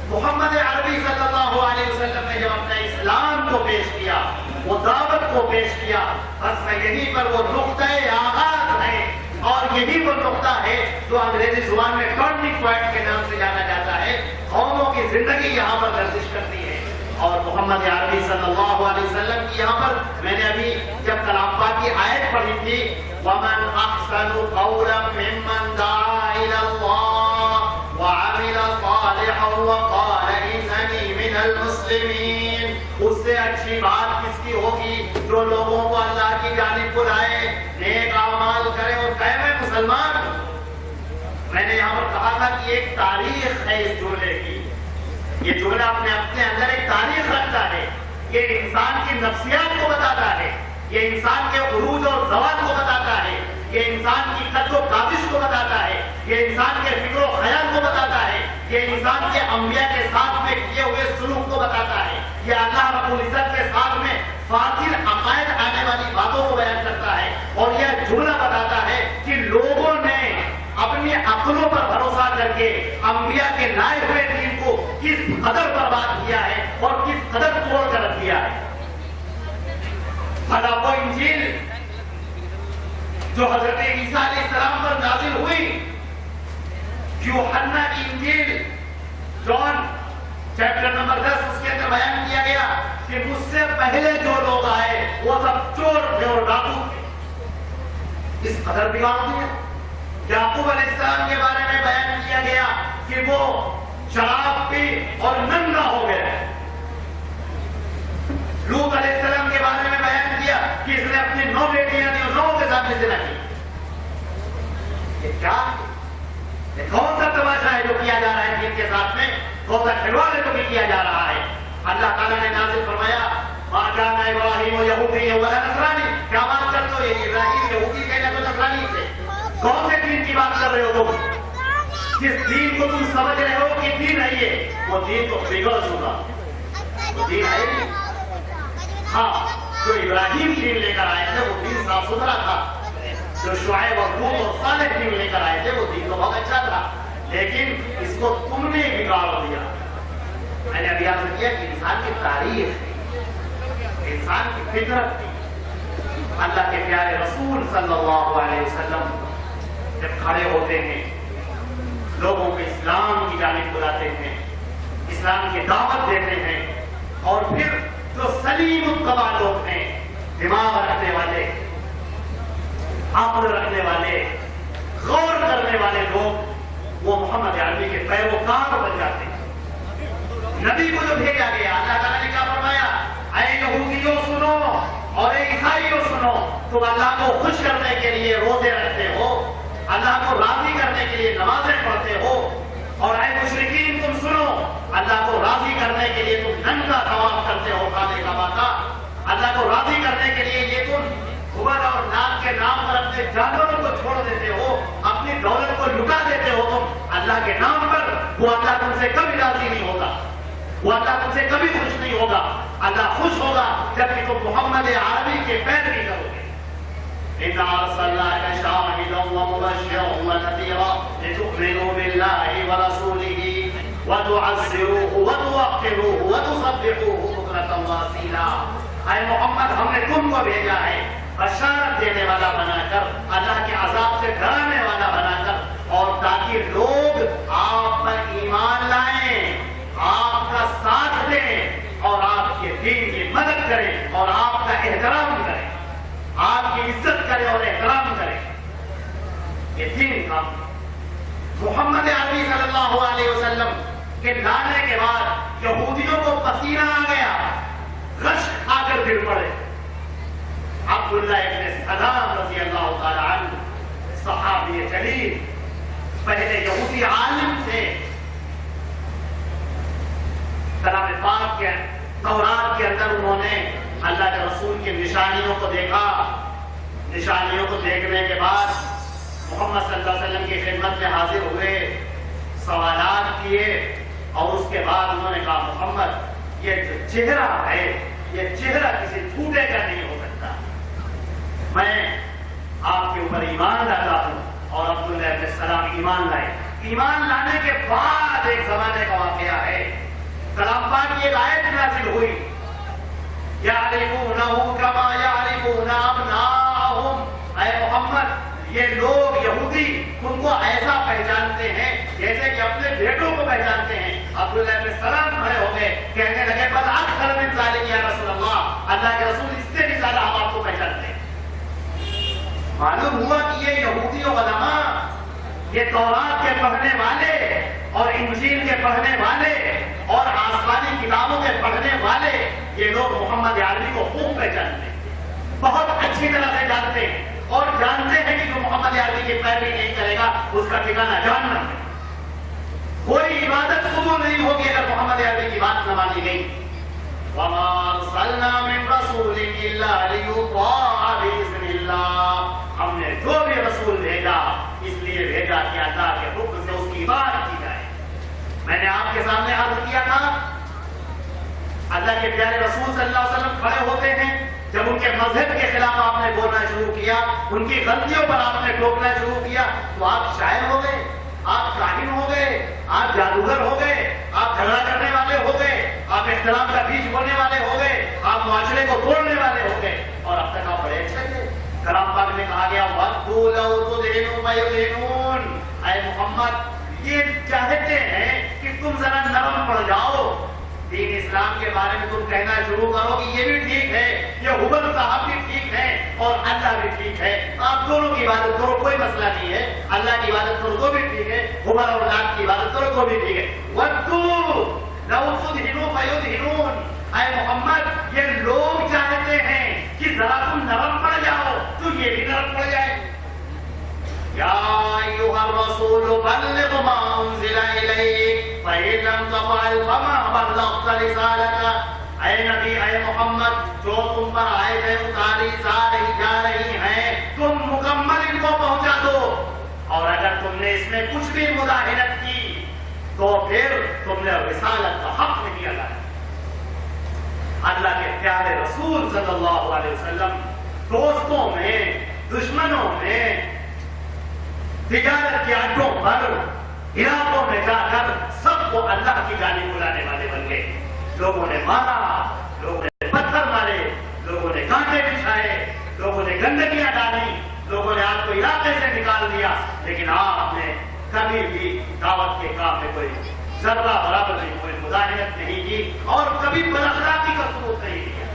محمد عربی صلی اللہ علیہ وسلم نے جب اپنے اسلام کو پیش کیا، وہ دعوت کو پیش کیا، بس میں یہیں پر وہ نقطۂ آغاز ہے، اور یہی وہ نقطہ ہے جو انگریزی زبان میں ٹرننگ پوائنٹ کے نام سے جانا جاتا ہے۔ قوموں کی زندگی یہاں پر گردش کرتی ہے، اور محمد عربی صلی اللہ علیہ وسلم کی یہاں پر میں نے ابھی جب کلام پاک کی آیت پڑھی تھی، وَمَنْ أَحْسَنُ قَوْلًا مِّمَّنْ دَعَا إِلَى اللَّهِ وَعَمِلَ صَالِحًا وَقَالَ إِنَّنِي مِنَ الْمُسْلِمِينَ، اس سے اچھی بات کس کی ہوگی جو لوگوں کو اللہ کی جانب بلائے، نیک اعمال کرے اور کہے میں مسلمان ہوں۔ میں نے یہاں پر کہا تھا کہ ایک تاریخ ہے اس جملے کی، یہ جملہ اپنے اندر ایک تاریخ رکھتا ہے، یہ انسان کی نفسیات کو بتاتا ہے، یہ انسان کے عروج اور زوال کو بتاتا ہے، یہ انسان کی قد و کاوش کو بتاتا ہے، یہ انسان کے فکر و خیال کو بتاتا ہے، یہ انسان کے انبیاء کے ساتھ میں کیے ہوئے سلوک کو بتاتا ہے، یہ اللہ رب العزت کے ساتھ میں فاضل عقائد آنے والی باتوں کو بیان کرتا ہے، اور یہ جملہ بتاتا ہے کہ لوگوں نے اپنی عقلوں پر بھروسہ کر کے انبیاء کے لائے ہوئے دین کو کس قدر برباد کیا ہے اور کس قدر توڑ کر رکھ دیا ہے۔ بھلا وہ انجیل جو حضرت عیسیٰ علیہ السلام پر نازل ہوئی، یوحنا کی انجیل جان چیپٹر نمبر 10 اس کے اندر بیان کیا گیا کہ مجھ سے پہلے جو لوگ آئے وہ سب چور تھے اور ڈاکو تھے، اس قدر بگاڑ دیا۔ یعقوب علیہ السلام کے بارے میں بیان کیا گیا کہ وہ شراب پی اور ننگا ہو گیا۔ لوط علیہ السلام کے بارے میں بیان کیا کہ اس نے اپنی 9 بیٹیاں دی اور 9 کے ساتھ زنا کی۔ یہ کیا؟ یہ کون سا تماشا ہے جو کیا جا رہا ہے دین کے ساتھ میں؟ طوطا کھلوانے کو بھی کیا جا رہا ہے۔ اللہ تعالیٰ نے نازل فرمایا مَا كَانَ إِبْرَاهِيمُ يَهُودِيًّا وَلَا نَصْرَانِيًّا، کیا بات کرتے ہو؟ یہ ابراہیم یہودی کہنا تو نصرانی سے؟ کون سے دین کی بات کر رہے ہو تم؟ جس دین کو تم سمجھ رہے ہو کہ دین ہے یہ، وہ دین تو بگڑ چکا، وہ دین ہے نہیں۔ ہاں، جو ابراہیم دین لے کر آئے تھے وہ دین صاف ستھرا تھا، جو شعیب اور ہود اور صالح دین لے کر آئے تھے وہ دین تو بہت اچھا تھا، لیکن اس کو تم نے بگاڑ دیا۔ میں نے ابھی عرض کیا کہ انسان کی تاریخ تھی، انسان کی فطرت تھی۔ اللہ کے پیارے رسول صلی اللہ علیہ وسلم جب کھڑے ہوتے ہیں، لوگوں کو اسلام کی جانب بلاتے ہیں، اسلام کی دعوت دیتے ہیں، اور پھر جو سلیم الطبع لوگ ہیں، دماغ رکھنے والے، عقل رکھنے والے، غور کرنے والے لوگ، وہ محمد عربی کے پیروکار بن جاتے ہیں۔ نبی کو جو بھیجا گیا، اللہ تعالیٰ نے کیا فرمایا؟ اے یہودیوں سنو اور اے عیسائیوں سنو، تم اللہ کو خوش کرنے کے لیے روزے رکھتے ہو، اللہ کو راضی کرنے کے لیے نمازیں پڑھتے ہو، اور اے مشرکین تم سنو، اللہ کو راضی کرنے کے لیے تم ننگا طواف کرتے ہو کعبہ کعبہ کا، اللہ کو راضی کرنے کے لیے یہ تم حبل اور ناک کے نام پر اپنے جانوروں کو چھوڑ دیتے ہو، اپنی دولت کو لٹا دیتے ہو تم اللہ کے نام پر، وہ اللہ تم سے کبھی راضی نہیں ہوگا، وہ اللہ تم سے کبھی خوش نہیں ہوگا۔ اللہ خوش ہوگا جب کہ تم محمد عربی کے پیروی کرو گے۔ إِنَّا أَرْسَلْنَاكَ شَاهِدًا وَمُبَشِّرًا وَنَذِيرًا لِتُؤْمِنُوا بِاللَّهِ وَرَسُولِهِ وَتُعَزِّرُوهُ وَتُوَقِّرُوهُ وَتُسَبِّحُوهُ بُكْرَةً وَأَصِيلًا۔ اے محمد، ہم نے تم کو بھیجا ہے بشارت دینے والا بنا کر، اللہ کے عذاب سے ڈرانے والا بنا کر، اور تاکہ لوگ آپ پر ایمان لائیں، آپ کا ساتھ دیں، اور آپ کے دین کی مدد کریں، اور آپ کا احترام کریں، آپ کی عزت کریں اور احترام کریں۔ یہ دین تھا۔ محمد عربی صلی اللہ علیہ وسلم کے لانے کے بعد یہودیوں کو پسینہ آ گیا، غش آ کر گر پڑے۔ عبداللہ ابن سلام رضی اللہ تعالی عنہ، صحابی جلیل، پہلے یہودی عالم تھے، کلام پاک کے تورات کے اندر انہوں نے اللہ کے رسول کی نشانیوں کو دیکھا۔ نشانیوں کو دیکھنے کے بعد محمد صلی اللہ علیہ وسلم کی خدمت میں حاضر ہوئے، سوالات کیے، اور اس کے بعد انہوں نے کہا محمد یہ جو چہرہ ہے یہ چہرہ کسی جھوٹے کا نہیں ہو سکتا، میں آپ کے اوپر ایمان لاتا ہوں۔ اور عبداللہ ابن السلام ایمان لائے۔ ایمان لانے کے بعد ایک زمانے کا واقعہ ہے، کلام پاک کی ایک آیت نازل ہوئی، یعرفونہ کما یعرفون ابناءہم۔ اے محمد، یہ لوگ یہودی تم کو ایسا پہچانتے ہیں جیسے کہ اپنے بیٹوں کو پہچانتے ہیں۔ عبداللہ ابن السلام کھڑے ہو گئے، کہنے لگے بل اکثر من ذالک یا رسول اللہ کے رسول، اس سے بھی زیادہ ہم آپ کو پہچانتے ہیں۔ معلوم ہوا کہ یہ یہودی علماء، یہ تورات کے پڑھنے والے اور انجیل کے پڑھنے والے اور آسمانی کتابوں کے پڑھنے والے، یہ لوگ محمد عربی کو خوب پہچانتے ہیں، بہت اچھی طرح سے جانتے ہیں، اور جانتے ہیں کہ جو محمد عربی کی پیروی نہیں کرے گا اس کا ٹھکانہ جہنم ہے۔ کوئی عبادت قبول نہیں ہوگی اگر محمد عربی کی بات نہ مانی گئی۔ وَمَا أَرْسَلْنَا مِن رَّسُولٍ إِلَّا لِيُطَاعَ بِإِذْنِ اللَّهِ۔ ہم نے جو بھی رسول بھیجا اس لیے بھیجا کہ اللہ کے حکم سے اس کی عبادت کی جائے۔ میں نے آپ کے سامنے عرض کیا تھا، اللہ کے پیارے رسول صلی اللہ علیہ وسلم کھڑے ہوتے ہیں، جب ان کے مذہب کے خلاف آپ نے بولنا شروع کیا، ان کی غلطیوں پر آپ نے ٹوکنا شروع کیا، تو آپ شاعر ہو گئے، آپ کاہن ہو گئے، آپ جادوگر ہو گئے، آپ جھگڑا کرنے والے ہو گئے، آپ اختلاف کا بیج بونے والے ہو گئے، آپ معاشرے کو توڑنے والے ہو گئے، اور اب تک آپ بڑے اچھے تھے۔ کلام پاک میں کہا گیا وَدُّوا لَوْ تُدْهِنُوا فَيُدْهِنُونَ۔ اے محمد، یہ چاہتے ہیں کہ تم ذرا نرم پڑ جاؤ، دین اسلام کے بارے میں تم کہنا شروع کرو کہ یہ بھی ٹھیک ہے، یہ حبل صاحب بھی ٹھیک ہے، اور اللہ بھی ٹھیک ہے، آپ دونوں کی عبادت کرو، کوئی مسئلہ نہیں ہے، اللہ کی عبادت کرو تو بھی ٹھیک ہے، حبل اور لات کی عبادت کرو تو بھی ٹھیک ہے۔ وَدُّوا لَوْ تُدْهِنُوا فَيُدْهِنُونَ۔ اے محمد، یہ لوگ چاہتے ہیں کہ ذرا تم نرم پڑ جاؤ تو یہ بھی نرم پڑ جائے۔ یا ایھا الرسول بلغ ما انزل الیک فَإِن لَّمْ تَفْعَلْ فَمَا بَلَّغْتَ رِسَالَتَهُ، اے نبی اے محمد، جو تم پر آئے تھے اتاری جا رہی ہیں، تم مکمل ان کو پہنچا دو، اور اگر تم نے اس میں کچھ بھی مداہنت کی تو پھر تم نے رسالت کا حق نہیں ادا کیا۔ اللہ کے پیارے رسول صلی اللہ علیہ وسلم دوستوں میں، دشمنوں میں، تجارت کے اڈوں پر، علاقوں میں جا کر سب کو اللہ کی جانب بلانے والے بن گئے۔ لوگوں نے مارا، لوگوں نے پتھر مارے، لوگوں نے کانٹے بچھائے، لوگوں نے گندگیاں ڈالی، لوگوں نے آپ کو علاقے سے نکال دیا، لیکن آپ نے کبھی بھی دعوت کے کام میں کوئی ذرہ برابر نہیں، کوئی مداہنت نہیں کی، اور کبھی بداخلاقی کا ثبوت نہیں کیا۔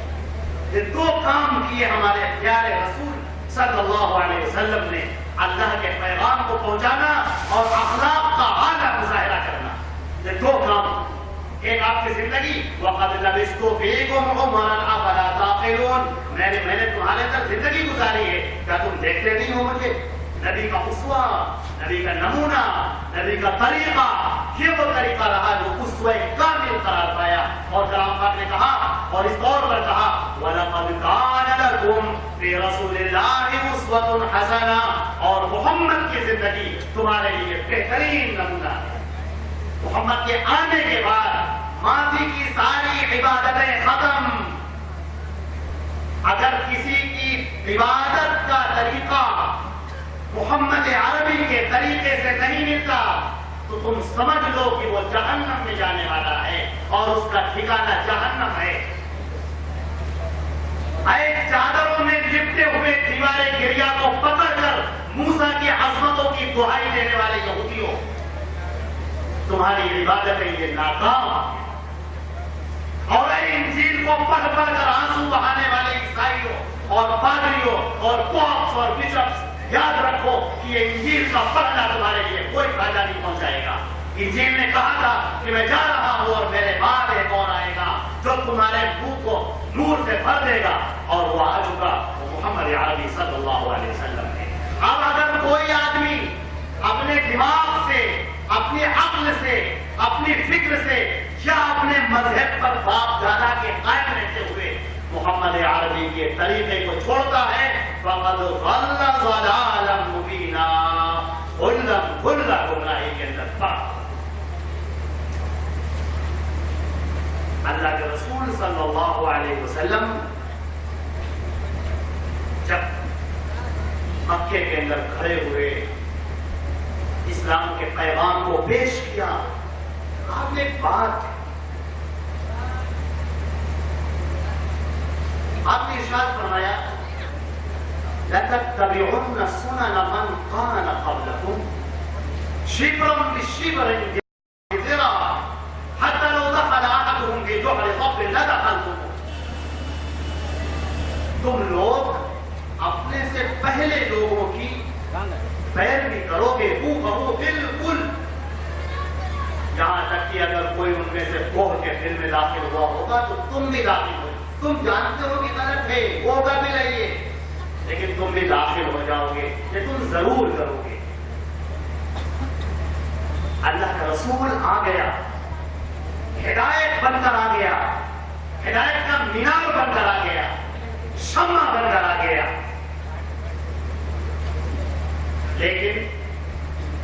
یہ دو کام کیے ہمارے پیارے رسول صلی اللہ علیہ وسلم نے، اللہ کے پیغام کو پہنچانا اور اخلاق کا اعلیٰ مظاہرہ کرنا۔ یہ دو کام، ایک آپ کی زندگی، وَقَدْ لَبِثْتُ فِيكُمْ عُمَرًا أَفَلَا تَعْقِلُونَ، میں نے تمہارے تک زندگی گزاری ہے، کیا تم دیکھتے نہیں ہو مجھے؟ نبی کا اسوہ، نبی کا نمونہ، نبی کا طریقہ، یہ وہ طریقہ رہا جو اسوہ کامل قرار پایا۔ اور کلام پاک نے کہا، اور اس طور پر کہا، وَلَقَدْ كَانَ لَكُمْ فِي رَسُولِ اللَّهِ أُسْوَةٌ حَسَنَةٌ، اور محمد کی زندگی تمہارے لیے بہترین نمونہ ہے۔ محمد کے آنے کے بعد ماضی کی ساری عبادتیں ختم۔ اگر کسی کی عبادت کا طریقہ محمد عربی کے طریقے سے نہیں ملتا تو تم سمجھ لو کہ وہ جہنم میں جانے والا ہے، اور اس کا ٹھکانہ جہنم ہے۔ اے چادروں میں لپٹے ہوئے دیوار گریا کو پکڑ کر موسیٰ کی عظمتوں کی دہائی دینے والے یہودیوں، تمہاری عبادتیں یہ ناکام، اور اے انجیل کو پڑھ پڑھ کر آنسو بہانے والے عیسائیوں اور پادریوں اور پوپس اور بشپس، یاد رکھو کہ یہ انجیل کا پڑھنا تمہارے لیے کوئی فائدہ نہیں پہنچائے گا۔ انجیل نے کہا تھا کہ میں جا رہا ہوں اور میرے بعد ایک اور آئے گا جو تمہارے منہ کو نور سے بھر دے گا، اور وہ آ چکا، وہ محمد عربی صلی اللہ علیہ وسلم ہے۔ اب اگر کوئی آدمی اپنے دماغ سے، اپنی عقل سے، اپنی فکر سے، یا اپنے مذہب پر باپ دادا کے قائم رہتے ہوئے محمد عربی کے طریقے کو چھوڑتا ہے، فَقَدْ ضَلَّ ضَلَالًا مُبِينًا، کھلا گمراہی کے اندر تھا۔ اللہ کے رسول صلی اللہ علیہ وسلم جب مکے کے اندر کھڑے ہوئے، اسلام کے پیغام کو پیش کیا، آپ نے ایک بات، آپ نے ارشاد فرمایا، لَتَتَّبِعُنَّ سُنَنَ مَنْ كَانَ قَبْلَكُمْ شِبْرًا بِشِبْرٍ ذِرَاعًا حَتَّى لَوْ دَخَلَ أَحَدُهُمْ فِي جُحْرِ ضَبٍّ لَدَخَلْتُمُوهُ۔ تم لوگ اپنے سے پہلے لوگوں کی پیروی کرو گے، وہ کہو بالکل، یہاں تک کہ اگر کوئی ان میں سے کوہ کے دل میں داخل ہوا ہوگا تو تم بھی داخل ہو۔ تم جانتے ہو کہ غلط ہے، ہوگا بھی نہیں، لیکن تم بھی داخل ہو جاؤ گے، یہ تم ضرور کرو گے۔ اللہ کا رسول آ گیا، ہدایت بن کر آ گیا، ہدایت کا مینار بن کر آ گیا، شمع بن کر آ گیا، لیکن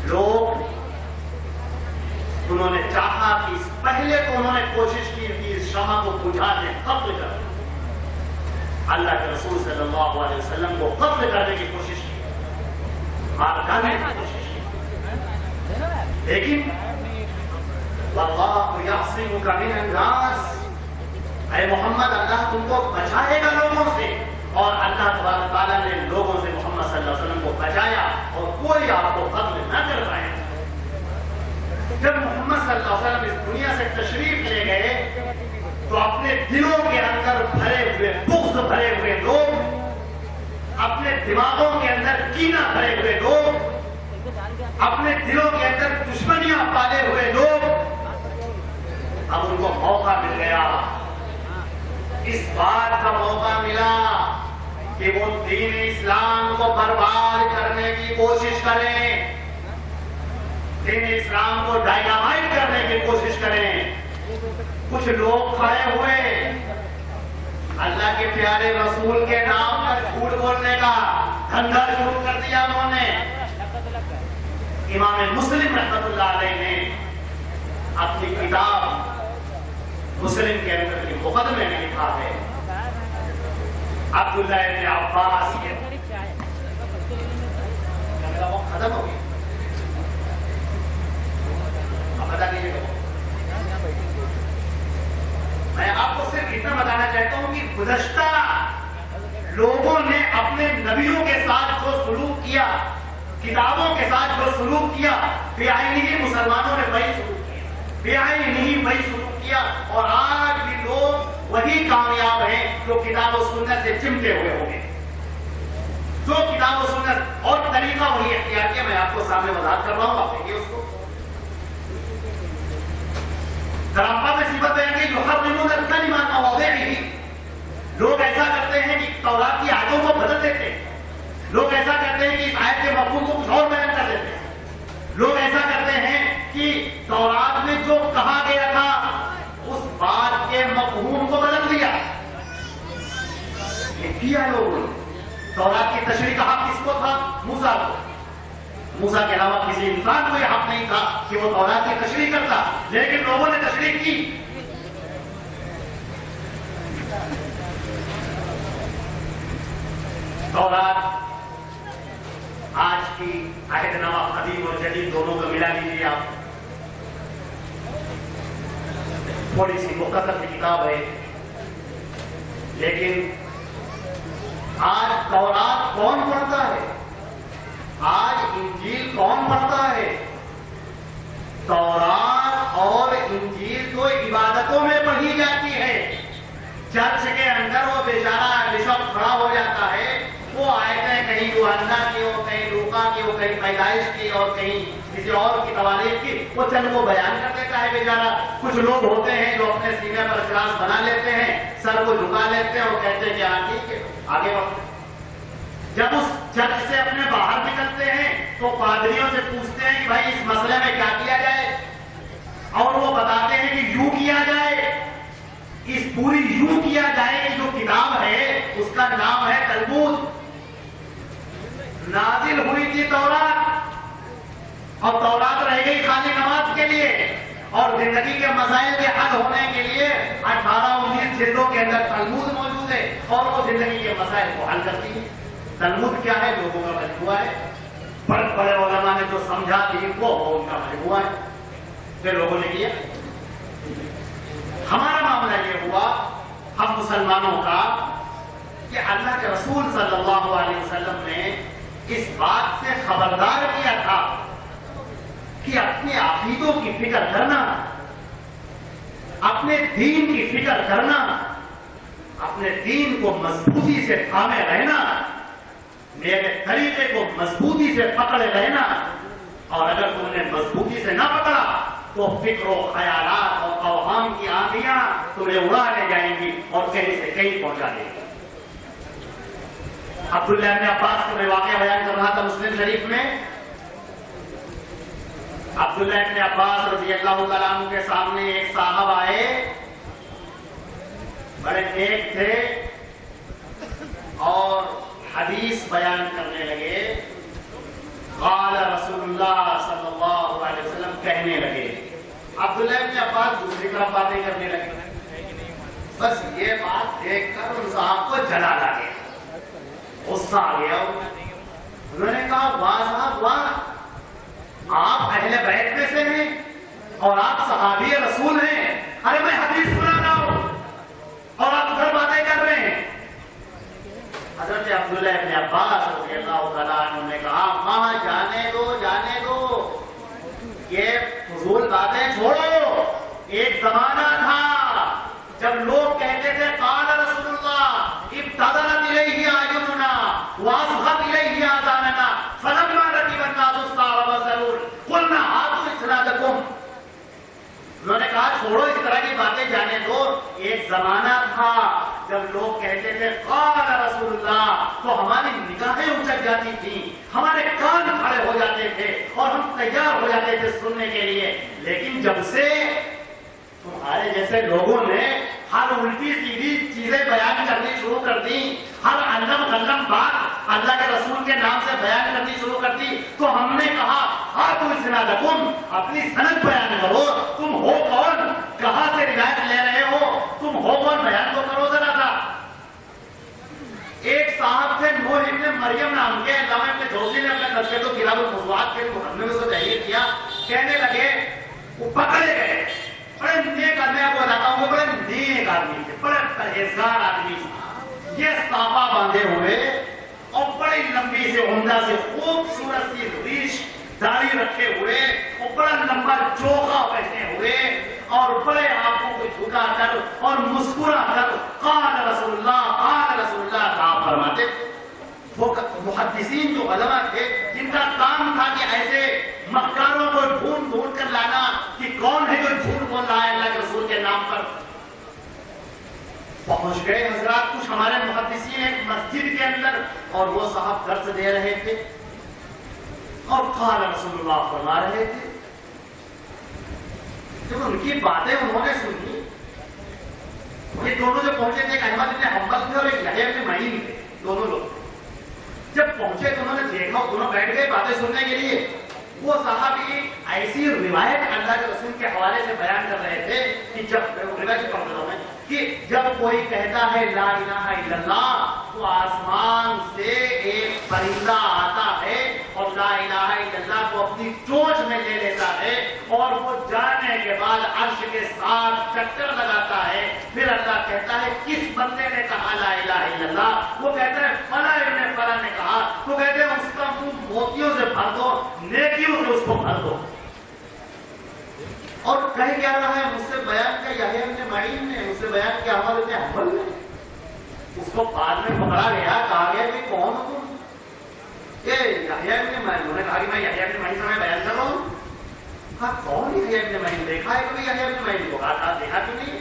لوگ، انہوں نے چاہا کہ پہلے تو انہوں نے کوشش کی کہ اس شمع کو بجھا دیں، قتل کر دیں۔ اللہ کے رسول صلی اللہ علیہ وسلم کو قتل کرنے کی کوشش کی، مار ڈالنے کی کوشش کی، لیکن وَاللَّهُ يَعْصِمُكَ مِنَ النَّاسِ، اے محمد، اللہ تم کو بچائے گا لوگوں سے، اور اللہ تبارک تعالیٰ نے لوگوں سے محمد صلی اللہ علیہ وسلم کو بچایا، اور کوئی آپ کو قتل نہ کر پائے۔ جب محمد صلی اللہ علیہ وسلم اس دنیا سے تشریف لے گئے تو اپنے دلوں کے اندر بھرے ہوئے بغض بھرے ہوئے لوگ، اپنے دماغوں کے اندر کینہ بھرے ہوئے لوگ، اپنے دلوں کے اندر دشمنیاں پالے ہوئے لوگ، اب ان کو موقع مل گیا، اس بات کا موقع ملا کہ وہ دین اسلام کو برباد کرنے کی کوشش کریں۔ دین اسلام کو ڈائنامائٹ کرنے کی کوشش کریں. کچھ لوگ کھڑے ہوئے اللہ کے پیارے رسول کے نام پر جھوٹ بولنے کا دھندا شروع کر دیا انہوں نے. امام مسلم رحمۃ اللہ علیہ نے اپنی کتاب مسلم کے اندر کے مقدمے میں لکھا ہے عبداللہ ابن عباس کے ختم ہو گئی. اب بتا دیجیے گا. میں آپ کو صرف اتنا بتانا چاہتا ہوں کہ گزشتہ لوگوں نے اپنے نبیوں کے ساتھ جو سلوک کیا, کتابوں کے ساتھ جو سلوک کیا, بے آئینی مسلمانوں نے وہی سلوک کیا, بے آئینی وہی سلوک کیا. اور آج بھی لوگ وہی کامیاب ہیں جو کتاب و سنت سے چمٹے ہوئے ہوں گے, جو کتاب و سنت اور طریقہ وہی اختیار کیا. میں آپ کو سامنے وضاحت کر رہا ہوں, آپ دیکھیے اس کو. درابہ میں صفت ہے کہ یحرمون الکلمہ عن مواضعہ. لوگ ایسا کرتے ہیں کہ تورات کی آیتوں کو بدل دیتے ہیں. لوگ ایسا کرتے ہیں کہ اس آیت کے مفہوم کو کچھ اور بیان کر دیتے ہیں. لوگ ایسا کرتے ہیں کہ تورات میں جو کہا گیا تھا اس بات کے مفہوم کو بدل دیا. یہ کیا لوگوں نے. تورات کی تشریح کا حق کس کو تھا؟ موسیٰ کو. موسیٰ کے علاوہ کسی انسان کو یہ حق نہیں تھا کہ وہ تورات کی تشریح کرتا, لیکن لوگوں نے تشریح کی. تورات آج کی عہد نامہ قدیم اور جدید دونوں کو ملا لیجیے آپ. تھوڑی سی مختصر سی کتاب ہے, لیکن آج تورات کون پڑھتا ہے؟ آج انجیل کون پڑھتا ہے؟ تورات اور انجیل تو عبادتوں میں پڑھی جاتی ہے. چرچ کے اندر وہ بیچارہ بشپ کھڑا ہو جاتا ہے, وہ آیتیں کہیں یوحنا کی ہو, کہیں لوکا کی ہو, کہیں پیدائش کی اور کہیں کسی اور کی تواریخ کی, وہ چند کو بیان کر دیتا ہے بیچارہ. کچھ لوگ ہوتے ہیں جو اپنے سینے پر کلاس بنا لیتے ہیں, سر کو جھکا لیتے ہیں اور کہتے ہیں کہ ہاں ٹھیک ہے آگے بڑھتے ہیں. جب اس چرچ سے اپنے باہر نکلتے ہیں تو پادریوں سے پوچھتے ہیں کہ بھائی اس مسئلے میں کیا کیا جائے, اور وہ بتاتے ہیں کہ یوں کیا جائے. اس پوری یوں کیا جائے کہ جو کتاب ہے اس کا نام ہے تلمود. نازل ہوئی تھی تورات, اور تورات رہ گئی خالی نماز کے لیے, اور زندگی کے مسائل کے حل ہونے کے لیے 18-19 جلدوں کے اندر تلمود موجود ہے, اور وہ زندگی کے مسائل کو حل کرتی ہے. تلمود کیا ہے؟ لوگوں کا مجموعہ ہے. بڑے بڑے علماء نے جو سمجھا دین کو وہ ان کا مجموعہ ہے. پھر لوگوں نے کیا. ہمارا معاملہ یہ ہوا ہم مسلمانوں کا کہ اللہ کے رسول صلی اللہ علیہ وسلم نے اس بات سے خبردار کیا تھا کہ اپنے عقیدوں کی فکر کرنا, اپنے دین کی فکر کرنا, اپنے دین کو مضبوطی سے تھامے رہنا, میرے طریقے کو مضبوطی سے پکڑے رہنا. اور اگر تم نے مضبوطی سے نہ پکڑا تو فکر و خیالات اور اوہام کی آندیاں تمہیں اڑا لے جائیں گی اور کہیں سے کہیں پہنچا دیں گی. عبداللہ ابن عباس کو میں واقعہ بیان کر رہا تھا مسلم شریف میں. عبداللہ ابن عباس رضی اللہ تعالیٰ عنہ کے سامنے ایک صاحب آئے, بڑے نیک تھے, اور حدیث بیان کرنے لگے. قال رسول اللہ صلی اللہ علیہ وسلم کہنے لگے. عبداللہ ابن عباس دوسری طرف باتیں کرنے لگے. بس یہ بات دیکھ کر ان صاحب کو جلال آ گیا, غصہ آ گیا. انہوں نے کہا واہ صاحب واہ, آپ اہل بیت میں سے ہیں اور آپ صحابی رسول ہیں. ارے میں حدیث سنا رہا ہوں اور آپ ادھر باتیں کر رہے ہیں. حضرت عبداللہ ابن عباس رضی اللہ تعالیٰ عنہ نے کہا ماں جانے دو جانے دو, یہ فضول باتیں چھوڑو. ایک زمانہ تھا جب لوگ کہتے تھے قال رسول اللہ ابتدرت الیہ اعیننا واصغت الیہ آذاننا فلما رکب الناس الصعب والسرور قلنا ہاتوا اسنادکم. انہوں نے کہا چھوڑو اس طرح کی باتیں, جانے دو. ایک زمانہ تھا جب لوگ کہتے تھے قال رسول اللہ تو ہماری نگاہیں اچک جاتی تھیں، ہمارے کان کھڑے ہو جاتے تھے اور ہم تیار ہو جاتے تھے سننے کے لیے. لیکن جب سے تمہارے جیسے لوگوں نے ہر الٹی سیدھی چیزیں بیان کرنی شروع کر دی، ہر علم غلم بات اللہ کے رسول کے نام سے بیان کرنی شروع کر دی، تو ہم نے کہا ہاتھ اسنادکم، اپنی سند بیان کرو، تم ہو کون، کہاں سے روایت لے رہے ہو، تم ہو کون، بیان تو کرو ذرا سا. ایک صاحب تھے نوح ابن مریم نام کے، علامہ ابن جوزی نے اپنے تذکرۃ کتاب الموضوعات کے مقدمے میں سے تحریر کیا. کہنے لگے وہ پکڑے گئے، بڑے نیک آدمی، آپ کو بتاتا ہوں وہ بڑے نیک آدمی تھے، بڑے پرہیزگار آدمی تھے. یہ صافہ باندھے ہوئے اور بڑی لمبی سے عمدہ سے خوبصورت سی ریش داڑھی رکھے ہوئے اور بڑا لمبا چوکا پہنے ہوئے اور بڑے آنکھوں کو جھکا کر اور مسکرا کر قال رسول اللہ صاحب فرماتے. وہ محدثین جو علماء تھے جن کا کام تھا کہ ایسے مکاروں کو ڈھونڈ ڈھونڈ کر لانا کہ کون ہے جو جھوٹ بول رہا ہے اللہ کے رسول کے نام پر. پہنچ گئے حضرات کچھ ہمارے محدثین ایک مسجد کے اندر اور وہ صاحب درس دے رہے تھے اور قال رسول اللہ فرما رہے تھے. جب ان کی باتیں انہوں نے سنی، یہ دونوں جو پہنچے تھے ایک احمد بن حنبل تھے اور ایک یحییٰ بن معین تھے، دونوں لوگ جب پہنچے تو انہوں نے دیکھا دونوں بیٹھ گئے باتیں سننے کے لیے. وہ صحابی ایسی روایت اللہ کے رسول کے حوالے سے بیان کر رہے تھے کہ جب روایت پڑھ رہا ہوں میں کہ جب کوئی کہتا ہے لا الہ الا اللہ تو آسمان سے ایک پرندہ آتا ہے اور لا الہ الا اللہ کو اپنی چونچ میں لے لیتا ہے اور وہ جانے کے بعد عرش کے ساتھ چکر لگاتا ہے. پھر اللہ کہتا ہے کس بندے نے کہا لا الہ الا اللہ؟ وہ کہتا ہے فلاں ابن فلاں نے کہا. تو کہتے ہیں اس کا منہ موتیوں سے بھر دو، نیکیوں سے اس کو بھر دو. اور کہہ کیا رہا ہے؟ مجھ سے بیان کیا یحییٰ بن معین نے، مجھ سے بیان کیا احمد بن حنبل نے. اس کو بعد میں پکڑا گیا، کہا گیا کہ کون ہو تم؟ یہ یحییٰ بن معین. انہوں نے کہا کہ میں یحییٰ بن معین سے میں بیان کر رہا ہوں. کہا کون یحییٰ بن معین؟ دیکھا ہے کبھی یحییٰ بن معین کو؟ کہا دیکھا کیوں نہیں؟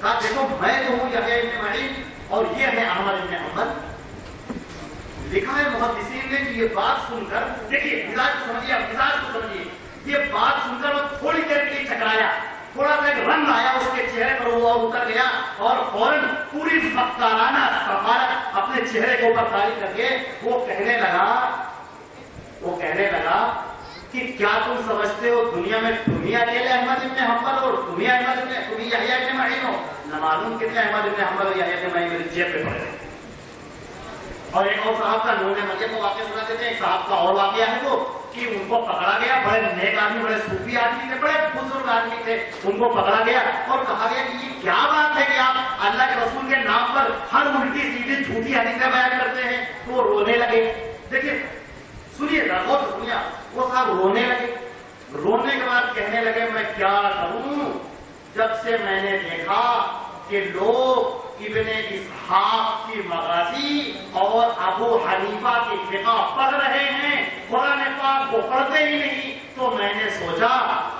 کہا دیکھو میں تو ہوں یحییٰ بن معین اور یہ ہے احمد بن حنبل. لکھا ہے محدثین نے کہ یہ بات سن کر دیکھیے مزاج کو سمجھیے، مزاج کو سمجھیے. یہ بات سن کر وہ تھوڑی دیر کے لیے چکرایا، تھوڑا سا ایک رنگ آیا اس کے چہرے پر، وہ اتر گیا اور فوراً پوری مکارانہ سفارت اپنے چہرے کے اوپر طاری کر کے وہ کہنے لگا کہ کیا تم سمجھتے ہو دنیا میں دنیا اکیلے احمد بن حنبل اور دنیا تمہیں یحییٰ بن معین ہو؟ نہ معلوم کتنے احمد بن حنبل اور یحییٰ بن معین میری جیب پہ پڑے گئے. اور ایک اور صاحب کا نور مریم کو واقعہ سنا دیتے ہیں. ایک صاحب کا اور واقعہ ہے وہ کہ ان کو پکڑا گیا، بڑے نیک آدمی، بڑے صوفی آدمی تھے، بڑے بزرگ آدمی تھے. ان کو پکڑا گیا اور کہا گیا کہ یہ کیا بات ہے کہ آپ اللہ کے رسول کے نام پر ہر الٹی سیدھی جھوٹی حدیثیں بیان کرتے ہیں. تو وہ رونے لگے. دیکھیے سنیے غور سے سنیے. وہ صاحب رونے لگے. رونے کے بعد کہنے لگے میں کیا کروں جب سے میں نے دیکھا کہ لوگ ابن اسحاق کی مغازی اور ابو حنیفہ کی فقہ پڑھ رہے ہیں، قرآن پاک کو پڑھتے ہی نہیں، تو میں نے سوچا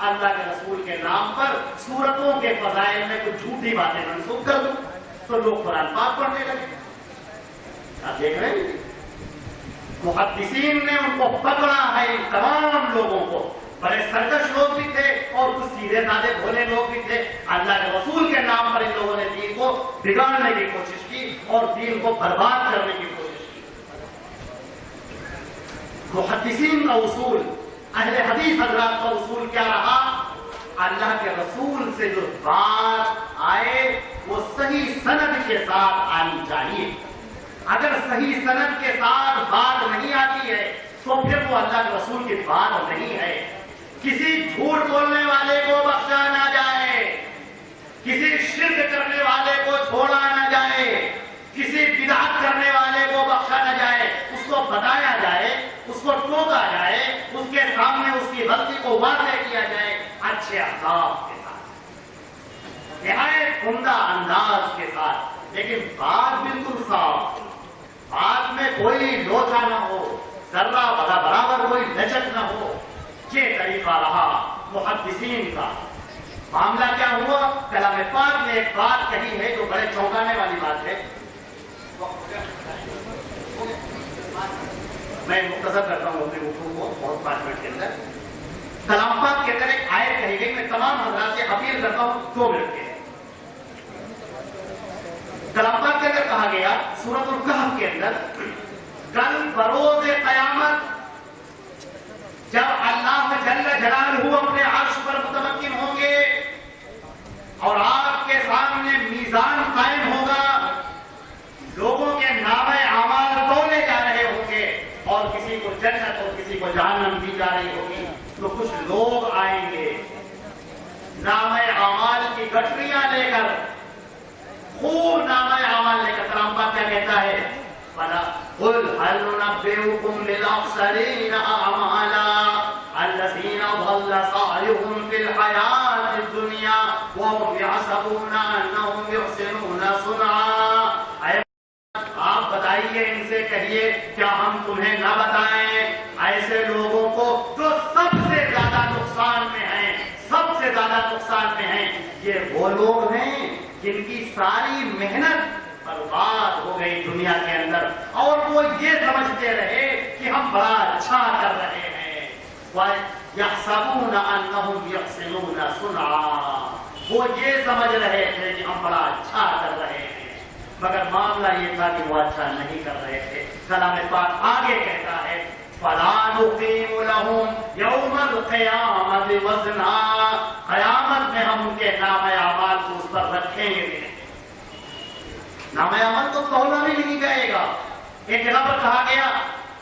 اللہ کے رسول کے نام پر سورتوں کے فضائل میں کچھ جھوٹی باتیں منسوخ کر دوں. تو لوگ قرآن پاک پڑھنے لگے. آپ دیکھ رہے ہیں محدثین نے ان کو پکڑا ہے، ان تمام لوگوں کو. بڑے سرکش لوگ بھی تھے اور کچھ سیدھے سادے بھولے لوگ بھی تھے. اللہ کے رسول کے نام پر ان لوگوں نے دین کو بگاڑنے کی کوشش کی اور دین کو برباد کرنے کی کوشش کی. محدثین کا اصول، اہل حدیث حضرات کا اصول کیا رہا؟ اللہ کے رسول سے جو بات آئے وہ صحیح سند کے ساتھ آنی چاہیے. اگر صحیح سند کے ساتھ بات نہیں آتی ہے تو پھر وہ اللہ کے رسول کی بات نہیں ہے. کسی جھوٹ بولنے والے کو بخشا نہ جائے، کسی شرک کرنے والے کو چھوڑا نہ جائے، کسی بدعت کرنے والے کو بخشا نہ جائے. اس کو بتایا جائے، اس کو ٹوکا جائے، اس کے سامنے اس کی غلطی کو واضح کیا جائے اچھے اخلاق کے ساتھ، نہایت عمدہ انداز کے ساتھ، لیکن بات بالکل صاف، بات میں کوئی لوچا نہ ہو، ذرہ برابر کوئی لچک نہ ہو. یہ طریقہ رہا محدثین کا. معاملہ کیا ہوا؟ کلام پاک نے ایک بات کہی ہے جو بڑے چونکانے والی بات ہے. میں مختصر کرتا ہوں اپنے گفتگو کو بہت 5 منٹ کے اندر. کلام پاک کے اندر ایک آیت کہی گئی. میں تمام حضرات سے اپیل کرتا ہوں 2 منٹ کے. کلام پاک کے اندر کہا گیا سورۃ الکہف کے اندر کل بروز قیامت جب اللہ جل جلالہ اپنے عرش پر متمکن ہوں گے اور آپ کے سامنے میزان قائم ہوگا, لوگوں کے نامہ اعمال تولے جا رہے ہوں گے اور کسی کو جنت اور کسی کو جہنم دی جا رہی ہوگی, تو کچھ لوگ آئیں گے نامہ اعمال کی گٹریاں لے کر, خوب نامہ اعمال لے کر. کلام پاک کیا کہتا ہے؟ قل هل ننبئكم بالاخسرين اعمالا الذين ضل سعيهم في الحياة الدنيا وهم يحسبون انهم يحسنون صنعا. آپ بتائیے, ان سے کہیے کیا ہم تمہیں نہ بتائیں ایسے لوگوں کو جو سب سے زیادہ نقصان میں ہیں, سب سے زیادہ نقصان میں ہیں. یہ وہ لوگ ہیں جن کی ساری محنت برباد ہو گئی دنیا کے اندر اور وہ یہ سمجھتے رہے کہ ہم بڑا اچھا کر رہے ہیں. وَيَحْسَبُونَ أَنَّهُمْ يَحْسِنُونَ صُنْعًا, وہ یہ سمجھ رہے تھے کہ ہم بڑا اچھا کر رہے ہیں, مگر معاملہ یہ تھا کہ وہ اچھا نہیں کر رہے تھے. کلام پاک آگے کہتا ہے فَلَا نُقِيمُ لَهُمْ يَوْمَ الْقِيَامَةِ وَزْنًا, قیامت میں ہم ان کے نام اعمال کو اس پر رکھیں گے بھی نہیں. نام عمل تو تولا بھی نہیں جائے گا. ایک جگہ پر کہا گیا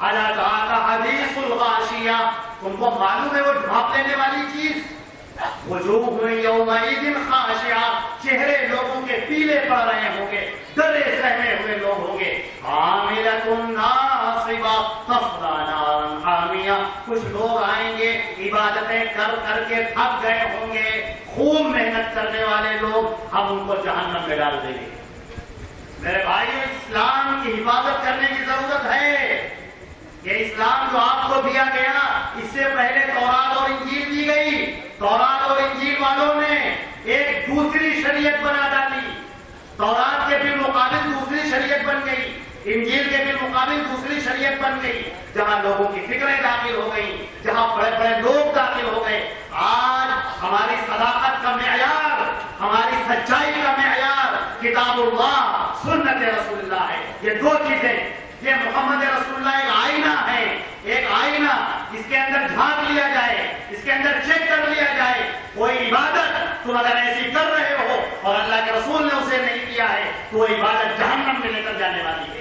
الا جاءک حدیث الغاشیہ, تم کو معلوم ہے وہ ڈھانپ لینے والی چیز؟ وجوہ یومئذ خاشعہ, چہرے لوگوں کے پیلے پڑ رہے ہوں گے, ڈرے سہمے ہوئے لوگ ہوں گے. عاملۃ ناصبہ تصلی نارا حامیہ, کچھ لوگ آئیں گے عبادتیں کر کر کے تھک گئے ہوں گے, خوب محنت کرنے والے لوگ, ہم ان کو جہنم میں ڈال دیں گے. میرے بھائیو, اسلام کی حفاظت کرنے کی ضرورت ہے. یہ اسلام جو آپ کو دیا گیا, اس سے پہلے تورات اور انجیل دی گئی. تورات اور انجیل والوں نے ایک دوسری شریعت بنا ڈالی. تورات کے بالمقابل دوسری شریعت بن گئی, انجیل کے بالمقابل دوسری شریعت بن گئی, جہاں لوگوں کی فکریں داخل ہو گئی, جہاں بڑے بڑے لوگ داخل ہو گئے. آج ہماری صداقت کا معیار, ہماری سچائی کا معیار کتاب اللہ, سنت رسول اللہ ہے. یہ 2 چیزیں, یہ محمد رسول اللہ ایک آئینہ ہے, ایک آئینہ, اس کے اندر جھانک لیا جائے, اس کے اندر چیک کر لیا جائے. کوئی عبادت تم اگر ایسی کر رہے ہو اور اللہ کے رسول نے اسے نہیں کیا ہے تو وہ عبادت جہنم میں لے کر جانے والی ہے.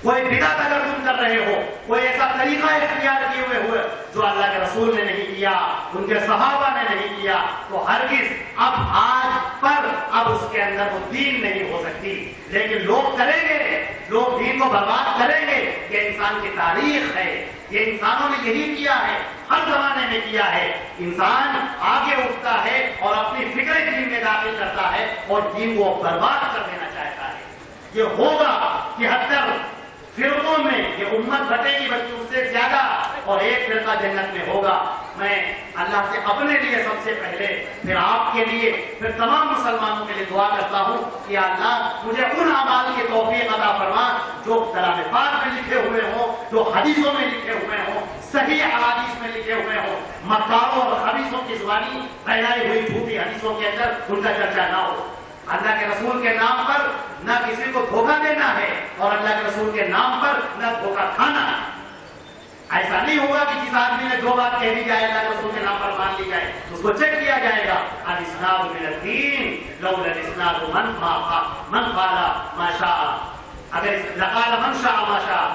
کوئی بدعت اگر تم کر رہے ہو, کوئی ایسا طریقہ اختیار کیے ہوئے جو اللہ کے رسول نے نہیں کیا, ان کے صحابہ نے نہیں کیا, تو ہرگز اب آج پر اب اس کے اندر وہ دین نہیں ہو سکتی. لیکن لوگ کریں گے, لوگ دین کو برباد کریں گے. یہ انسان کی تاریخ ہے, یہ انسانوں نے یہی کیا ہے, ہر زمانے میں کیا ہے. انسان آگے اٹھتا ہے اور اپنی فکریں دین میں داخل کرتا ہے اور دین کو برباد کر دینا چاہتا ہے. یہ ہوگا کہ 70 فرقوں میں یہ امت بٹے گی, بلکہ اس سے زیادہ, اور ایک فرقہ جنت میں ہوگا. میں اللہ سے اپنے لیے سب سے پہلے, پھر آپ کے لیے, پھر تمام مسلمانوں کے لیے دعا کرتا ہوں کہ اللہ مجھے ان اعمال کی توفیق عطا فرما جو کلام پاک میں لکھے ہوئے ہوں, جو حدیثوں میں لکھے ہوئے ہوں, صحیح احادیث میں لکھے ہوئے ہوں. مکاروں اور خبیثوں کی زبانی پھیلائی ہوئی جھوٹی حدیثوں کے اندر ان کا چرچا نہ ہو. اللہ کے رسول کے نام پر نہ کسی کو دھوکہ دینا ہے اور اللہ کے رسول کے نام پر نہ دھوکہ کھانا ہے. ایسا نہیں ہوگا کہ جس آدمی نے جو بات کہہ دی جائے اللہ کے رسول کے نام پر مان لی جائے, اس کو چیک کیا جائے گا. الاسناد من الدین لولا الاسناد من قال ما شاء, اگر لقال من شاء ما شاء.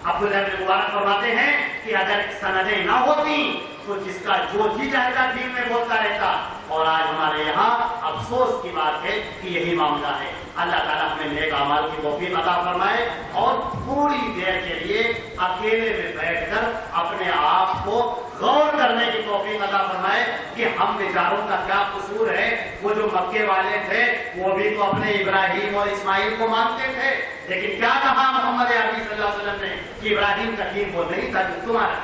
عبداللہ بن مبارک فرماتے ہیں کہ اگر سندیں نہ ہوتی تو جس کا جو جی چاہتا دین میں بولتا رہتا. اور آج ہمارے یہاں افسوس کی بات ہے کہ یہی معاملہ ہے. اللہ تعالیٰ ہمیں نیک اعمال کی توفیق عطا فرمائے اور تھوڑی دیر کے لیے اکیلے میں بیٹھ کر اپنے آپ کو غور کرنے کی توفیق عطا فرمائے کہ ہم بیچاروں کا کیا قصور ہے. وہ جو مکے والے تھے وہ بھی تو اپنے ابراہیم اور اسماعیل کو مانتے تھے, لیکن کیا کہا محمد عربی صلی اللہ علیہ وسلم نے کہ ابراہیم کا دین وہ نہیں تھا جو تمہارا.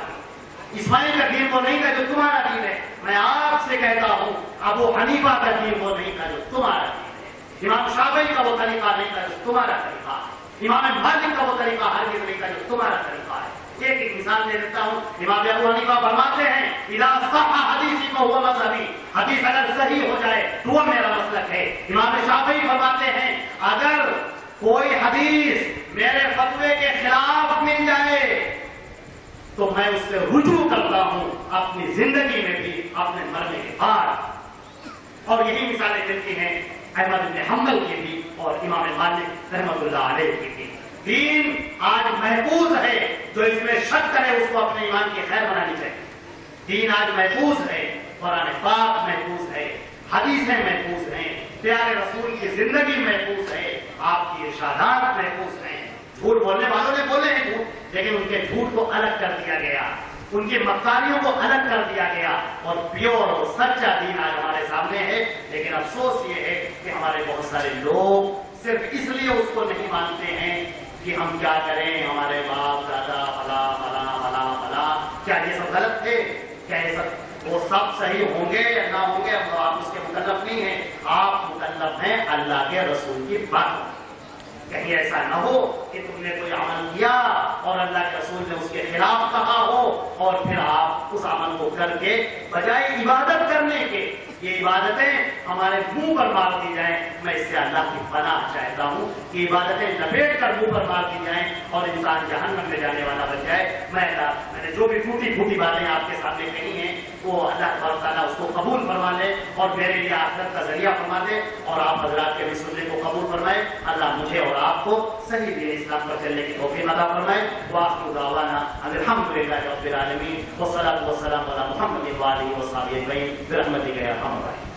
اسماعیل کا دین وہ نہیں تھا جو تمہارا دین ہے. میں آپ سے کہتا ہوں ابو حنیفہ کا دین وہ نہیں تھا جو تمہارا دین ہے. امام شافعی کا وہ طریقہ نہیں تھا جو تمہارا طریقہ ہے. امام مالک کا وہ طریقہ ہرگز نہیں تھا جو تمہارا طریقہ ہے. ایک ایک مثال دے دیتا ہوں. امام ابو حنیفہ فرماتے ہیں اذا صح حدیثی کو ہوا مذہبی، حدیث اگر صحیح ہو جائے تو وہ میرا مسلک ہے. امام شافعی فرماتے ہیں اگر کوئی حدیث میرے فتوے کے خلاف مل جائے تو میں اس سے رجوع کرتا ہوں اپنی زندگی میں بھی، اپنے مرنے کے بعد. اور یہی مثالیں ملتی ہیں احمد بن حنبل کی بھی اور امام مالک رحمۃ اللہ علیہ کی بھی. دین آج محفوظ ہے، جو اس میں شک کرے اس کو اپنے ایمان کی خیر بنانی چاہیے. دین آج محفوظ ہے، قرآن پاک محفوظ ہے، حدیثیں محفوظ ہیں، پیارے رسول کی زندگی محفوظ ہے، آپ کی ارشادات محفوظ ہیں. جھوٹ بولنے والوں نے بولے ہیں جھوٹ، لیکن ان کے جھوٹ کو الگ کر دیا گیا، ان کی مکاریوں کو الگ کر دیا گیا، اور پیور اور سچا دین آج ہمارے سامنے ہے. لیکن افسوس یہ ہے کہ ہمارے بہت سارے لوگ صرف اس لیے اس کو نہیں مانتے ہیں کہ ہم کیا کریں، ہمارے باپ دادا فلا فلا فلا فلا، کیا یہ سب غلط تھے؟ کیا یہ سب وہ سب صحیح ہوں گے یا نہ ہوں گے؟ آپ اس کے مکلف نہیں ہیں، آپ مکلف ہیں اللہ کے رسول کی بات. کہیں ایسا نہ ہو کہ تم نے کوئی عمل کیا اور اللہ کے رسول نے اس کے خلاف کہا ہو اور پھر آپ اس عمل کو کر کے بجائے عبادت کرنے کے یہ عبادتیں ہمارے منہ پر مار دی جائیں. میں اس سے اللہ کی پناہ چاہتا ہوں کہ عبادتیں لپیٹ کر منہ پر مار دی جائیں اور انسان جہنم میں جانے والا بن جائے. میں نے جو بھی ٹوٹی پھوٹی باتیں آپ کے سامنے کہی ہیں وہ اللہ تبارک تعالیٰ اس کو قبول فرما لے اور میرے لیے آخرت کا ذریعہ فرما دے، اور آپ حضرات کے بھی سننے کو قبول فرمائے. اللہ مجھے اور آپ کو صحیح دین اسلام پر چلنے کی توفیق عطا فرمائے. وآخر دعوانا الحمدللہ رب العالمین والصلاۃ والسلام علی محمد وآلہ وصحبہ اجمعین برحمتک یا ارحم الراحمین.